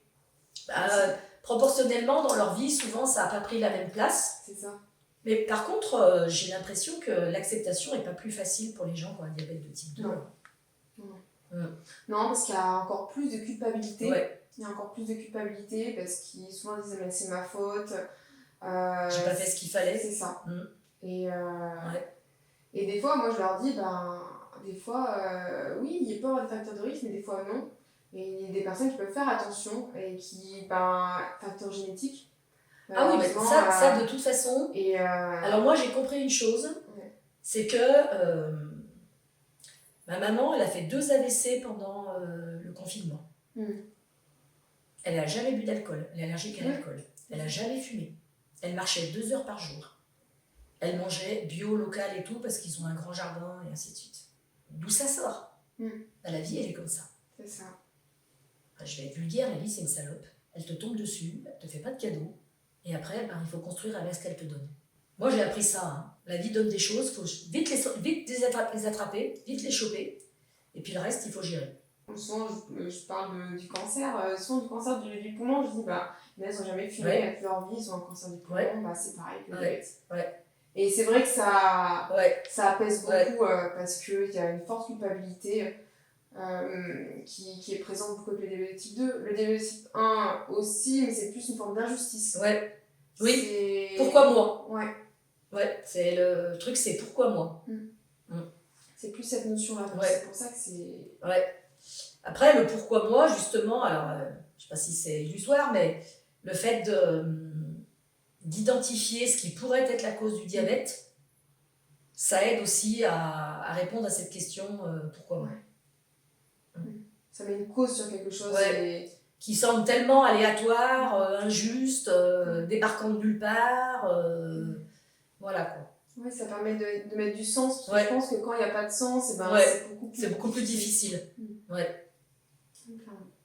Proportionnellement, dans leur vie, souvent, ça n'a pas pris la même place. C'est ça. Mais par contre, j'ai l'impression que l'acceptation n'est pas plus facile pour les gens qui ont un diabète de type 2. Non. Non, parce qu'il y a encore plus de culpabilité. Ouais. Il y a encore plus de culpabilité parce qu'ils souvent disent mais c'est ma faute. J'ai pas fait ce qu'il fallait. C'est ça. Et des fois, moi je leur dis, des fois, oui, il peut y avoir des facteurs de risque, mais des fois non. Et il y a des personnes qui peuvent faire attention et qui, facteurs génétiques. Ah oui, mais ça de toute façon. Alors moi j'ai compris une chose, c'est que ma maman, elle a fait 2 AVC pendant le confinement. Elle n'a jamais bu d'alcool, elle est allergique à l'alcool. Elle n'a jamais fumé. Elle marchait 2 heures par jour. Elle mangeait bio, local et tout, parce qu'ils ont un grand jardin et ainsi de suite. D'où ça sort? La vie, elle est comme ça. C'est ça. Enfin, je vais être vulgaire, la vie, c'est une salope. Elle te tombe dessus, elle te fait pas de cadeaux. Et après, il faut construire avec ce qu'elle te donne. Moi, j'ai appris ça. Hein. La vie donne des choses, il faut vite les attraper, vite les choper. Et puis le reste, il faut gérer. Souvent, je parle du cancer. Souvent, du cancer du poumon, je dis, ils n'ont jamais fumé toute leur vie, ils ont un cancer du poumon. C'est pareil que le diabète. Et c'est vrai que ça apaise beaucoup parce qu'il y a une forte culpabilité qui est présente beaucoup avec le diabète type 2. Le diabète type 1 aussi, mais c'est plus une forme d'injustice. Oui. Pourquoi moi? C'est le truc, c'est pourquoi moi? C'est plus cette notion-là. C'est pour ça que c'est... Après, le pourquoi moi, justement, alors, je sais pas si c'est illusoire, mais le fait d'identifier ce qui pourrait être la cause du diabète, ça aide aussi à répondre à cette question pourquoi moi. Ça met une cause sur quelque chose qui semble tellement aléatoire, injuste, débarquant de nulle part, voilà quoi. Oui, ça permet de mettre du sens, parce que je pense que quand il n'y a pas de sens, c'est beaucoup plus difficile.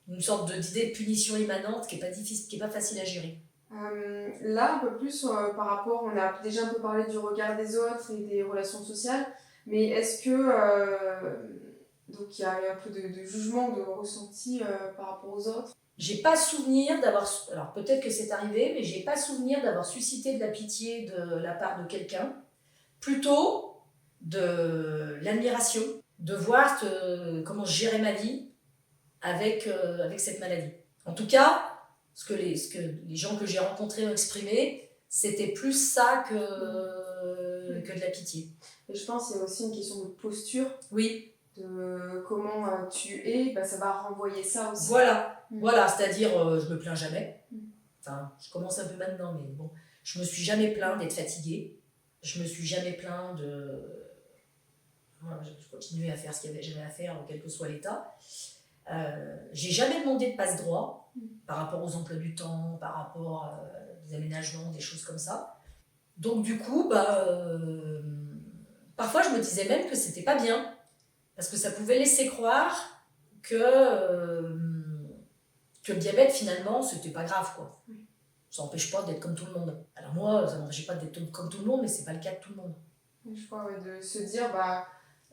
Une sorte d'idée de punition immanente qui est pas facile à gérer. Là, un peu plus par rapport, on a déjà un peu parlé du regard des autres et des relations sociales, mais est-ce que donc il y a un peu de jugement, de ressenti par rapport aux autres? J'ai pas souvenir d'avoir, alors peut-être que c'est arrivé, mais j'ai pas souvenir d'avoir suscité de la pitié de la part de quelqu'un, plutôt de l'admiration, de voir comment je gérais ma vie avec cette maladie. En tout cas, ce que les gens que j'ai rencontrés ont exprimé, c'était plus ça que de la pitié. Et je pense qu'il y a aussi une question de posture. Oui. De comment tu es, ça va renvoyer ça aussi. Voilà, c'est-à-dire je me plains jamais. Enfin, je commence un peu maintenant, mais bon, je me suis jamais plaint d'être fatiguée. Je me suis jamais plaint je continuais à faire ce qu'il y avait jamais à faire, quel que soit l'état. J'ai jamais demandé de passe-droit par rapport aux emplois du temps, par rapport à des aménagements, des choses comme ça. Donc du coup, parfois je me disais même que c'était pas bien. Parce que ça pouvait laisser croire que le diabète, finalement, c'était pas grave, quoi. Ça n'empêche pas d'être comme tout le monde. Alors moi, ça m'empêchait pas d'être comme tout le monde, mais c'est pas le cas de tout le monde. Je crois, de se dire,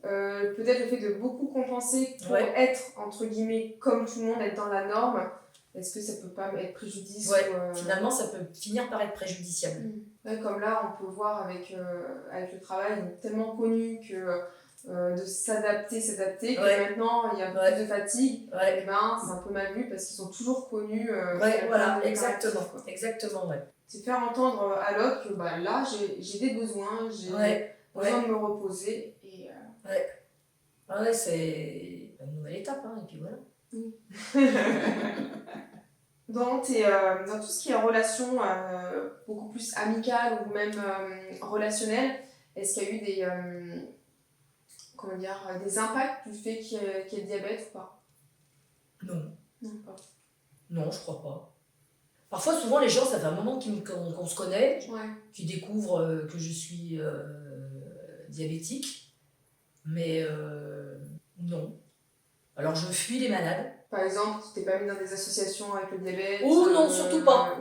peut-être le fait de beaucoup compenser pour être, entre guillemets, comme tout le monde, être dans la norme, est-ce que ça peut pas être préjudiciable Finalement, ça peut finir par être préjudiciable. Comme là, on peut voir avec le travail, il est tellement connu que... de s'adapter, que maintenant il y a plus de fatigue, c'est un peu mal vu parce qu'ils sont toujours connus. Exactement, C'est faire entendre à l'autre que là j'ai des besoins, j'ai besoin de me reposer Ah ouais, c'est une nouvelle étape, hein, et puis voilà. Dans tout ce qui est relation beaucoup plus amicale ou même relationnelle, est-ce qu'il y a eu des impacts du fait qu'il y ait le diabète ou pas? Non, Non, pas. non, je crois pas. Parfois, souvent, les gens, ça fait un moment qu'on se connaît, Ouais. qu'ils découvrent que je suis diabétique, mais non. Alors, je fuis les malades. Par exemple, tu t'es pas mis dans des associations avec le diabète? Oh non, surtout pas.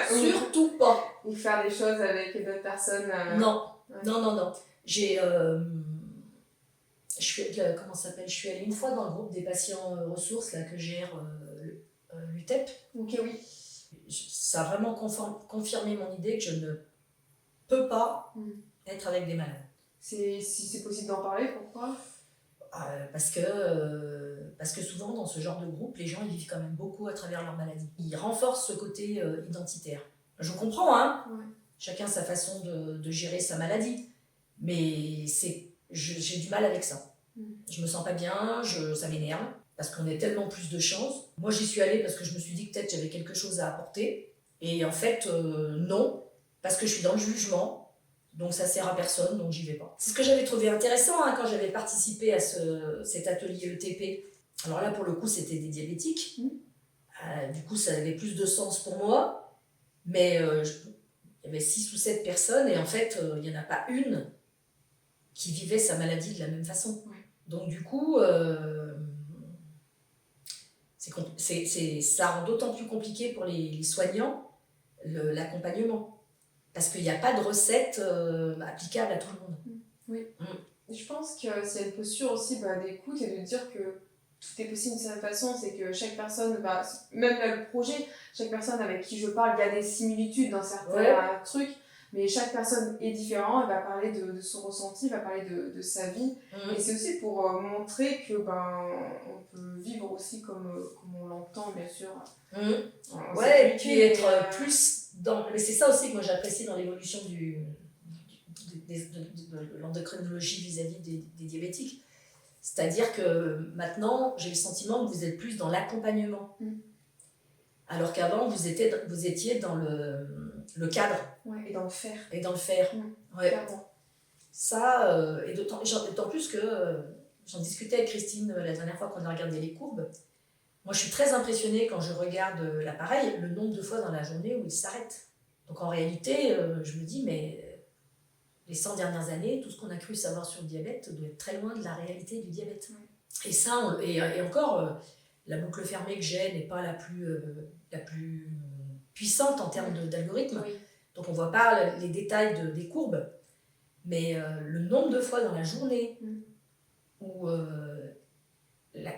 Surtout pas. Ou faire des choses avec d'autres personnes? Non, Ouais. non. J'ai... comment ça s'appelle? Je suis allée une fois dans le groupe des patients ressources là, que gère l'UTEP. Ok, oui. Ça a vraiment confirmé mon idée que je ne peux pas être avec des malades. Si c'est possible d'en parler, pourquoi? Parce que souvent dans ce genre de groupe, les gens ils vivent quand même beaucoup à travers leur maladie. Ils renforcent ce côté identitaire. Je comprends, hein. Ouais. Chacun sa façon de gérer sa maladie. Mais j'ai du mal avec ça. Je me sens pas bien, ça m'énerve, parce qu'on a tellement plus de chance. Moi j'y suis allée parce que je me suis dit que peut-être j'avais quelque chose à apporter. Et en fait, non, parce que je suis dans le jugement. Donc ça sert à personne, donc j'y vais pas. C'est ce que j'avais trouvé intéressant quand j'avais participé à cet atelier ETP. Alors là, pour le coup, c'était des diabétiques. Du coup, ça avait plus de sens pour moi. Mais il y avait 6 ou 7 personnes et en fait, il n'y en a pas une qui vivait sa maladie de la même façon. Ouais. Donc du coup, ça rend d'autant plus compliqué pour les soignants l'accompagnement. Parce qu'il n'y a pas de recette applicable à tout le monde. Oui. Je pense que c'est une posture aussi d'écoute et de dire que tout est possible d'une certaine façon. C'est que chaque personne, même là, le projet, chaque personne avec qui je parle, il y a des similitudes dans certains trucs, mais chaque personne est différente, elle va parler de son ressenti, va parler de sa vie. Et c'est aussi pour montrer que on peut vivre aussi comme on l'entend, bien sûr. Ouais, et puis être plus dans... Mais c'est ça aussi que moi j'apprécie dans l'évolution de l'endocrinologie vis-à-vis des diabétiques. C'est-à-dire que maintenant, j'ai le sentiment que vous êtes plus dans l'accompagnement. Alors qu'avant, vous étiez dans le cadre. Ouais, et dans le faire. Et dans le faire. Ouais. Clairement. Ça, et d'autant plus que j'en discutais avec Christine la dernière fois qu'on a regardé les courbes. Moi, je suis très impressionnée quand je regarde l'appareil, le nombre de fois dans la journée où il s'arrête. Donc en réalité, je me dis, mais les 100 dernières années, tout ce qu'on a cru savoir sur le diabète doit être très loin de la réalité du diabète. Et ça, et encore, la boucle fermée que j'ai n'est pas la plus puissante en termes d'algorithme. Oui. Donc on ne voit pas les détails des courbes, mais le nombre de fois dans la journée où la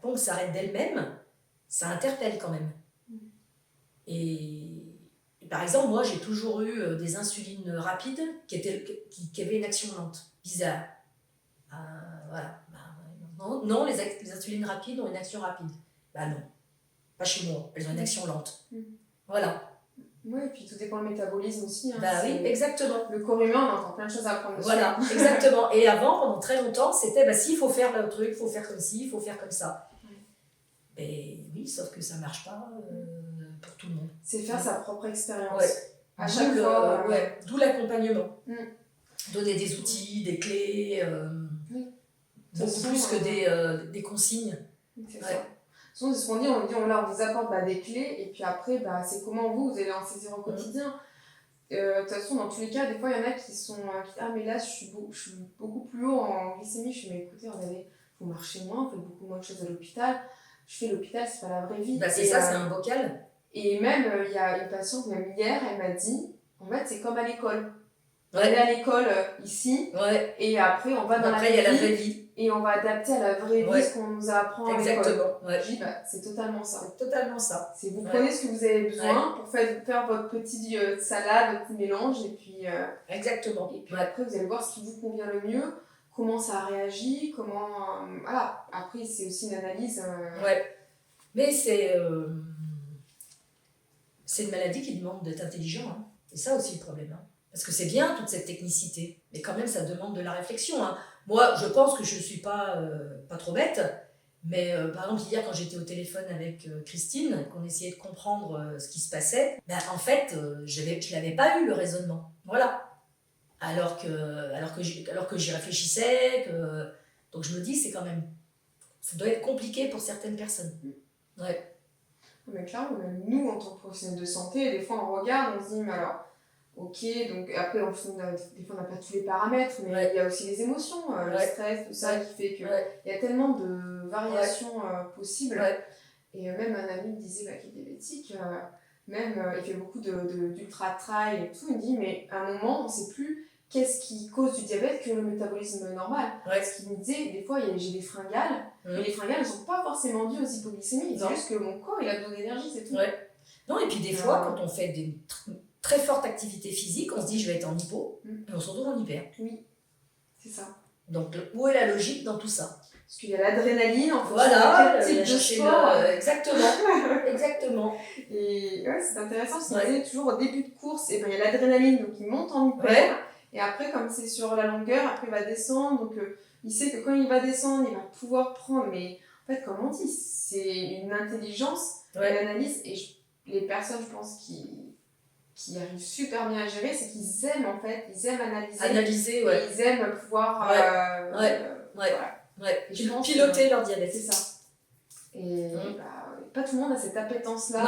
pompe s'arrête d'elle-même, ça interpelle quand même. Et par exemple, moi j'ai toujours eu des insulines rapides qui avaient une action lente. Bizarre. Voilà. Non, les insulines rapides ont une action rapide. Non, pas chez moi, elles ont une action lente. Voilà. Oui, et puis tout dépend du métabolisme aussi. Oui, exactement. Le corps humain, on a encore plein de choses à apprendre dessus. Voilà, exactement. Et avant, pendant très longtemps, c'était si, il faut faire le truc, il faut faire comme ci, il faut faire comme ça. Mais oui, sauf que ça ne marche pas pour tout le monde. C'est faire sa propre expérience. Ouais. À chaque fois. D'où l'accompagnement. Donner des outils, des clés, beaucoup plus que des consignes. C'est ça. Souvent, c'est ce qu'on dit, on vous apporte des clés, et puis après, c'est comment vous allez en saisir au quotidien. De toute façon, dans tous les cas, des fois, il y en a qui sont mais là, je suis beaucoup plus haut en glycémie. Je suis mais écoutez, vous marchez moins, vous faites beaucoup moins de choses à l'hôpital. Je fais l'hôpital, c'est pas la vraie vie. C'est ça, c'est un bocal. Et même, il y a une patiente, même hier, elle m'a dit, en fait, c'est comme à l'école. On est à l'école ici, et après, on va dans il y a la vraie vie. Et on va adapter à la vraie vie ce qu'on nous apprend à l'école. Exactement. Je dis, c'est totalement ça. C'est totalement ça. C'est vous prenez ce que vous avez besoin pour faire votre petite salade, votre petit mélange, et puis... Exactement. Et puis après, vous allez voir ce qui vous convient le mieux, comment ça réagit, comment... voilà. Après, c'est aussi une analyse... Mais c'est une maladie qui demande d'être intelligent. C'est ça aussi le problème. Parce que c'est bien toute cette technicité, mais quand même ça demande de la réflexion. Hein. Moi, je pense que je ne suis pas trop bête, mais par exemple hier quand j'étais au téléphone avec Christine, qu'on essayait de comprendre ce qui se passait, ben, en fait je n'avais pas eu le raisonnement. Voilà. Alors que j'y réfléchissais, donc je me dis c'est quand même, ça doit être compliqué pour certaines personnes. Ouais. Mais clairement, même nous, en tant que professionnels de santé, des fois on regarde, on se dit, mais alors, ok, donc après, des fois on n'a pas tous les paramètres, mais il y a aussi les émotions, le stress, tout ça, qui fait qu'il y a tellement de variations possibles. Et même un ami me disait qui est diabétique, il fait beaucoup d'ultra-trail et tout, il me dit, mais à un moment, on ne sait plus qu'est-ce qui cause du diabète que le métabolisme normal. Parce qu'il me disait, des fois, j'ai des fringales, mais les fringales ne sont pas forcément dues aux hypoglycémies, c'est juste que mon corps, il a besoin d'énergie, c'est tout. Non, et puis des fois, quand on fait des très fortes activités physiques, on se dit, je vais être en hypo, et on se retrouve en hyper. Oui, c'est ça. Donc, où est la logique dans tout ça? Parce qu'il y a l'adrénaline en fonction de quel type de sport. Exactement. Et c'est intéressant parce qu'il disait toujours au début de course, il y a l'adrénaline, donc il monte en hyper. Et après, comme c'est sur la longueur, après il va descendre. Donc il sait que quand il va descendre, il va pouvoir prendre. Mais en fait, comme on dit, c'est une intelligence, une analyse. Et les personnes, je pense, qui arrivent super bien à gérer, c'est qu'ils aiment en fait, ils aiment analyser. Et ils aiment pouvoir piloter leur diabète. C'est ça. Et pas tout le monde a cette appétence-là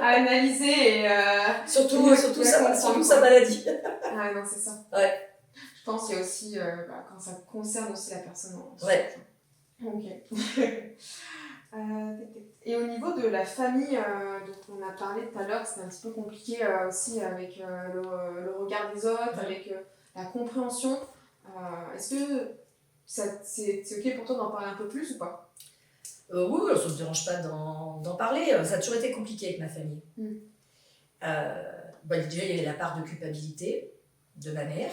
à analyser et surtout sa maladie. Ah non, c'est ça. Je pense qu'il y a aussi quand ça concerne aussi la personne en Ok. Et au niveau de la famille, dont on a parlé tout à l'heure, c'était un petit peu compliqué aussi avec le regard des autres, avec la compréhension. Est-ce que c'est ok pour toi d'en parler un peu plus ou pas? Oui, ça ne me dérange pas d'en parler. Ça a toujours été compliqué avec ma famille. Déjà, il y avait la part de culpabilité de ma mère,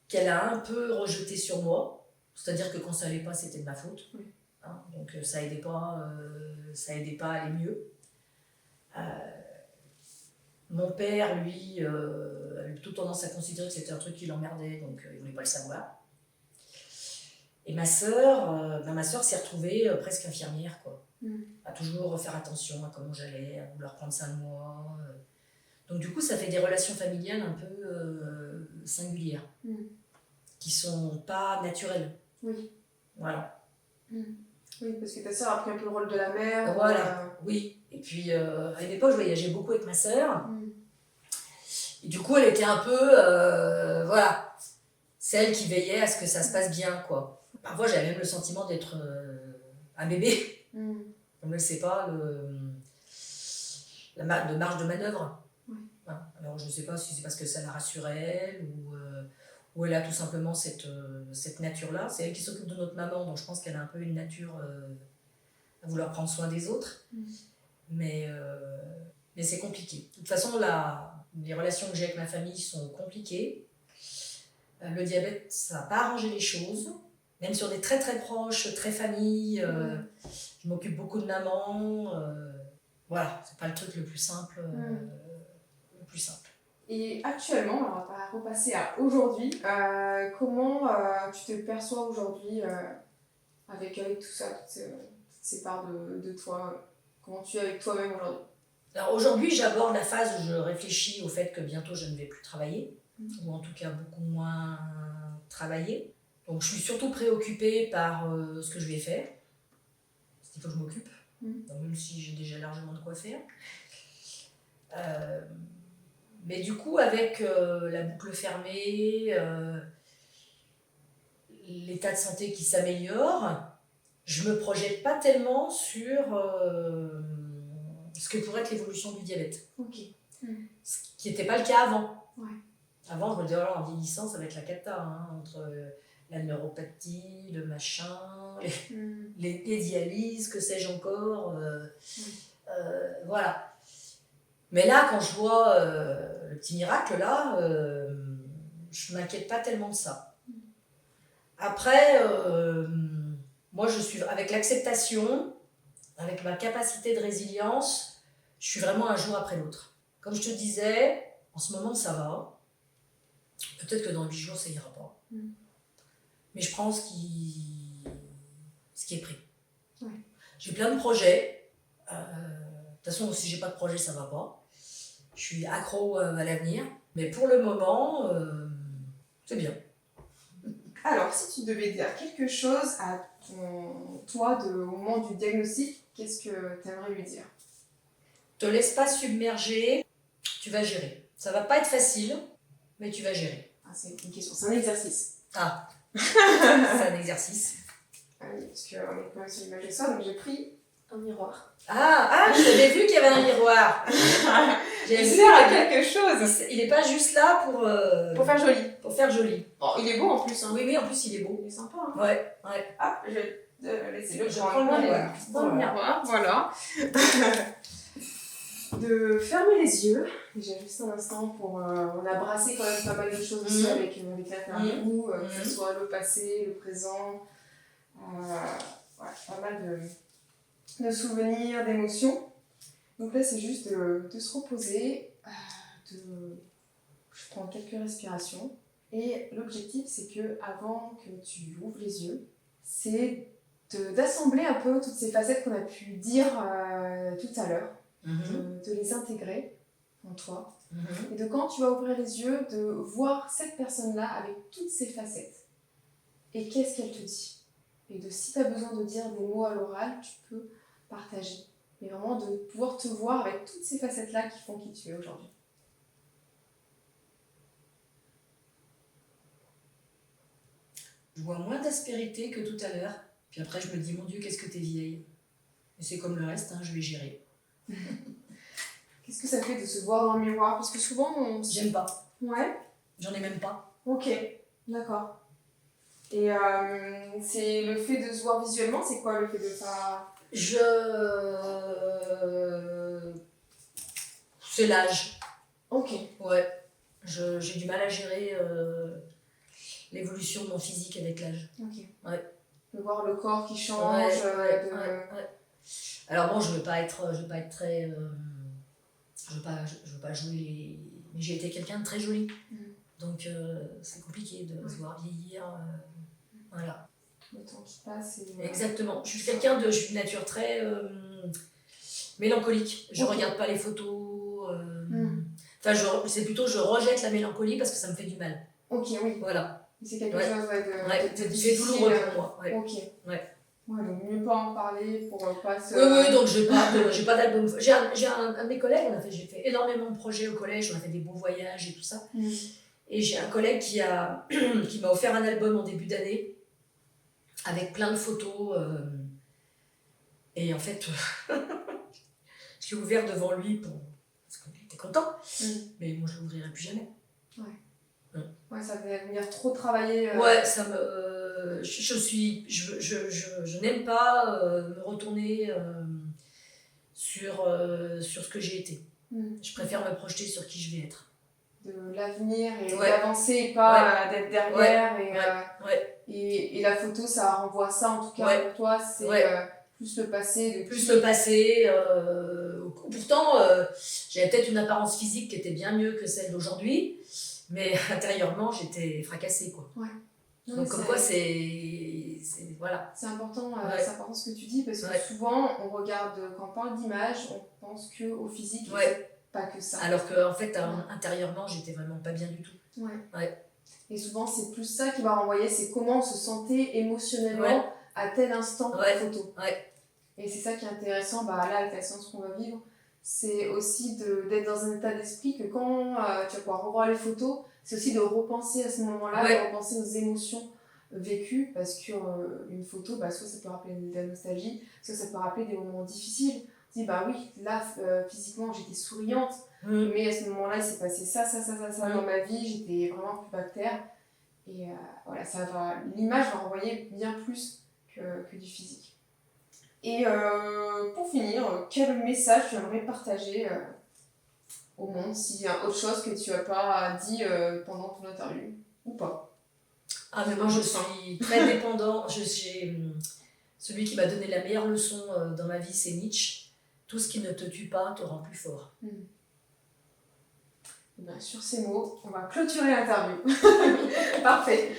qu'elle a un peu rejetée sur moi. C'est-à-dire que quand ça n'allait pas, c'était de ma faute. Hein, donc ça aidait pas à aller mieux. Mon père, lui, avait plutôt tendance à considérer que c'était un truc qui l'emmerdait, donc il ne voulait pas le savoir. Et ma sœur s'est retrouvée presque infirmière, quoi. À toujours faire attention à comment j'allais, à vouloir prendre soin de moi. Donc du coup, ça fait des relations familiales un peu singulières, qui sont pas naturelles. Oui. Voilà. Oui, parce que ta sœur a pris un peu le rôle de la mère. Voilà, oui. Et puis, à une époque, je voyageais beaucoup avec ma sœur. Et du coup, elle était un peu, celle qui veillait à ce que ça se passe bien, quoi. Parfois, j'avais même le sentiment d'être un bébé. On ne le sait pas, de marge de manœuvre. Hein. Alors, je ne sais pas si c'est parce que ça la rassurait elle ou elle a tout simplement cette nature-là. C'est elle qui s'occupe de notre maman, donc je pense qu'elle a un peu une nature à vouloir prendre soin des autres. Mais c'est compliqué. De toute façon, les relations que j'ai avec ma famille sont compliquées. Le diabète, ça n'a pas arrangé les choses. Même sur des très très proches, très familles, je m'occupe beaucoup de maman. Voilà, c'est pas le truc le plus simple. Et actuellement, on va repasser à aujourd'hui. Comment tu te perçois aujourd'hui avec tout ça, toutes ces parts de toi? Comment tu es avec toi-même aujourd'hui? Alors aujourd'hui, j'aborde la phase où je réfléchis au fait que bientôt je ne vais plus travailler, ou en tout cas beaucoup moins travailler. Donc je suis surtout préoccupée par ce que je vais faire. Parce qu'il faut que je m'occupe, même si j'ai déjà largement de quoi faire. Mais du coup, avec la boucle fermée, l'état de santé qui s'améliore, je me projette pas tellement sur ce que pourrait être l'évolution du diabète. Ce qui n'était pas le cas avant. Avant, je me disais, en vieillissant, ça va être la cata, entre la neuropathie, le machin, les dialyses, que sais-je encore. Voilà. Mais là, quand je vois le petit miracle, là, je ne m'inquiète pas tellement de ça. Après, moi, je suis avec l'acceptation, avec ma capacité de résilience, je suis vraiment un jour après l'autre. Comme je te disais, En ce moment, ça va. Peut-être que dans 8 jours, ça ira pas. Mais je prends ce qui est pris. Ouais. J'ai plein de projets. De toute façon, si j'ai pas de projet, ça va pas. Je suis accro à l'avenir. Mais pour le moment, c'est bien. Alors, si tu devais dire quelque chose à toi au moment du diagnostic, qu'est-ce que tu aimerais lui dire? Te laisse pas submerger, tu vas gérer. Ça va pas être facile, mais tu vas gérer. Ah, c'est une question, c'est un exercice. Ah, c'est un exercice. Ah oui, parce qu'on est quand même sur l'image de soi, donc j'ai pris un miroir. J'avais vu qu'il y avait un miroir. Il sert à quelque chose. Il est pas juste là Pour faire joli. pour faire joli. Bon, il est beau en plus. Hein. Oui, en plus il est beau. Il est sympa. Hein. Ouais. Ah, je vais laisser le Je prends le miroir. Dans le miroir, voilà. De fermer les yeux. Déjà juste un instant pour... on a brassé quand même pas mal de choses aussi avec l'interview, que ce soit le passé, le présent. Pas mal de souvenirs, d'émotions. Donc là, c'est juste de se reposer, je prends quelques respirations. Et l'objectif, c'est que avant que tu ouvres les yeux, c'est d'assembler un peu toutes ces facettes qu'on a pu dire tout à l'heure, de les intégrer en toi. Et de quand tu vas ouvrir les yeux, de voir cette personne-là avec toutes ses facettes. Et qu'est-ce qu'elle te dit? Et si tu as besoin de dire des mots à l'oral, tu peux partager. Mais vraiment de pouvoir te voir avec toutes ces facettes-là qui font qui tu es aujourd'hui. Je vois moins d'aspérité que tout à l'heure. Puis après, je me dis, mon Dieu, qu'est-ce que t'es vieille. Et c'est comme le reste, je vais gérer. Qu'est-ce que ça fait de se voir dans le miroir? Parce que souvent, J'aime pas. Ouais. J'en ai même pas. Ok, d'accord. Et c'est le fait de se voir visuellement, c'est quoi le fait de pas... C'est l'âge. Ok. Ouais. J'ai du mal à gérer l'évolution de mon physique avec l'âge. Ok. Ouais. De voir le corps qui change. Ouais. Alors bon, je veux pas être très... je veux pas jouer les... Mais j'ai été quelqu'un de très joli. Donc c'est compliqué de se voir vieillir. Voilà. Le temps qui passe. Exactement. Je suis une nature très mélancolique. Je regarde pas les photos. C'est plutôt je rejette la mélancolie parce que ça me fait du mal. Ok, oui. Voilà. C'est quelque chose de C'est difficile. douloureux pour moi. Ouais. Ok. Ouais, donc mieux pas en parler pour pas se... Oui, donc j'ai pas d'album. J'ai un de mes collègues, j'ai fait énormément de projets au collège, on a fait des beaux voyages et tout ça. Et j'ai un collègue qui m'a offert un album en début d'année avec plein de photos. Et en fait, je l'ai ouvert devant lui parce qu'il était content. Mais moi, je ne l'ouvrirai plus jamais. Ouais, ça va venir trop travailler. Ouais, ça me... Je n'aime pas me retourner sur ce que j'ai été. Je préfère me projeter sur qui je vais être. De l'avenir et d'avancer et pas d'être derrière. Et la photo, ça renvoie ça en tout cas pour toi, c'est plus le passé. Le passé. Pourtant, j'avais peut-être une apparence physique qui était bien mieux que celle d'aujourd'hui, mais intérieurement, j'étais fracassée, quoi. Ouais. Donc comme quoi, voilà. C'est important, c'est important ce que tu dis, parce que souvent, on regarde, quand on parle d'image, on pense qu'au physique, c'est pas que ça. Alors qu'en fait, intérieurement, j'étais vraiment pas bien du tout. Et souvent, c'est plus ça qui va renvoyer, c'est comment on se sentait émotionnellement à tel instant photo. Et c'est ça qui est intéressant, là, avec la séance qu'on va vivre, c'est aussi d'être dans un état d'esprit que quand tu vas pouvoir revoir les photos, c'est aussi de repenser à ce moment-là, de repenser aux émotions vécues, parce qu'une photo, soit ça peut rappeler de la nostalgie, soit ça peut rappeler des moments difficiles. On se dit, oui, là, physiquement, j'étais souriante, mais à ce moment-là, il s'est passé ça dans ma vie, j'étais vraiment plus bactère. Et l'image va renvoyer bien plus que du physique. Et pour finir, quel message tu aimerais partager au monde, s'il y a autre chose que tu n'as pas dit pendant ton interview, ou pas? Mais moi, je suis très dépendant. Celui qui m'a donné la meilleure leçon dans ma vie, c'est Nietzsche. Tout ce qui ne te tue pas te rend plus fort. Sur ces mots, on va clôturer l'interview. Parfait.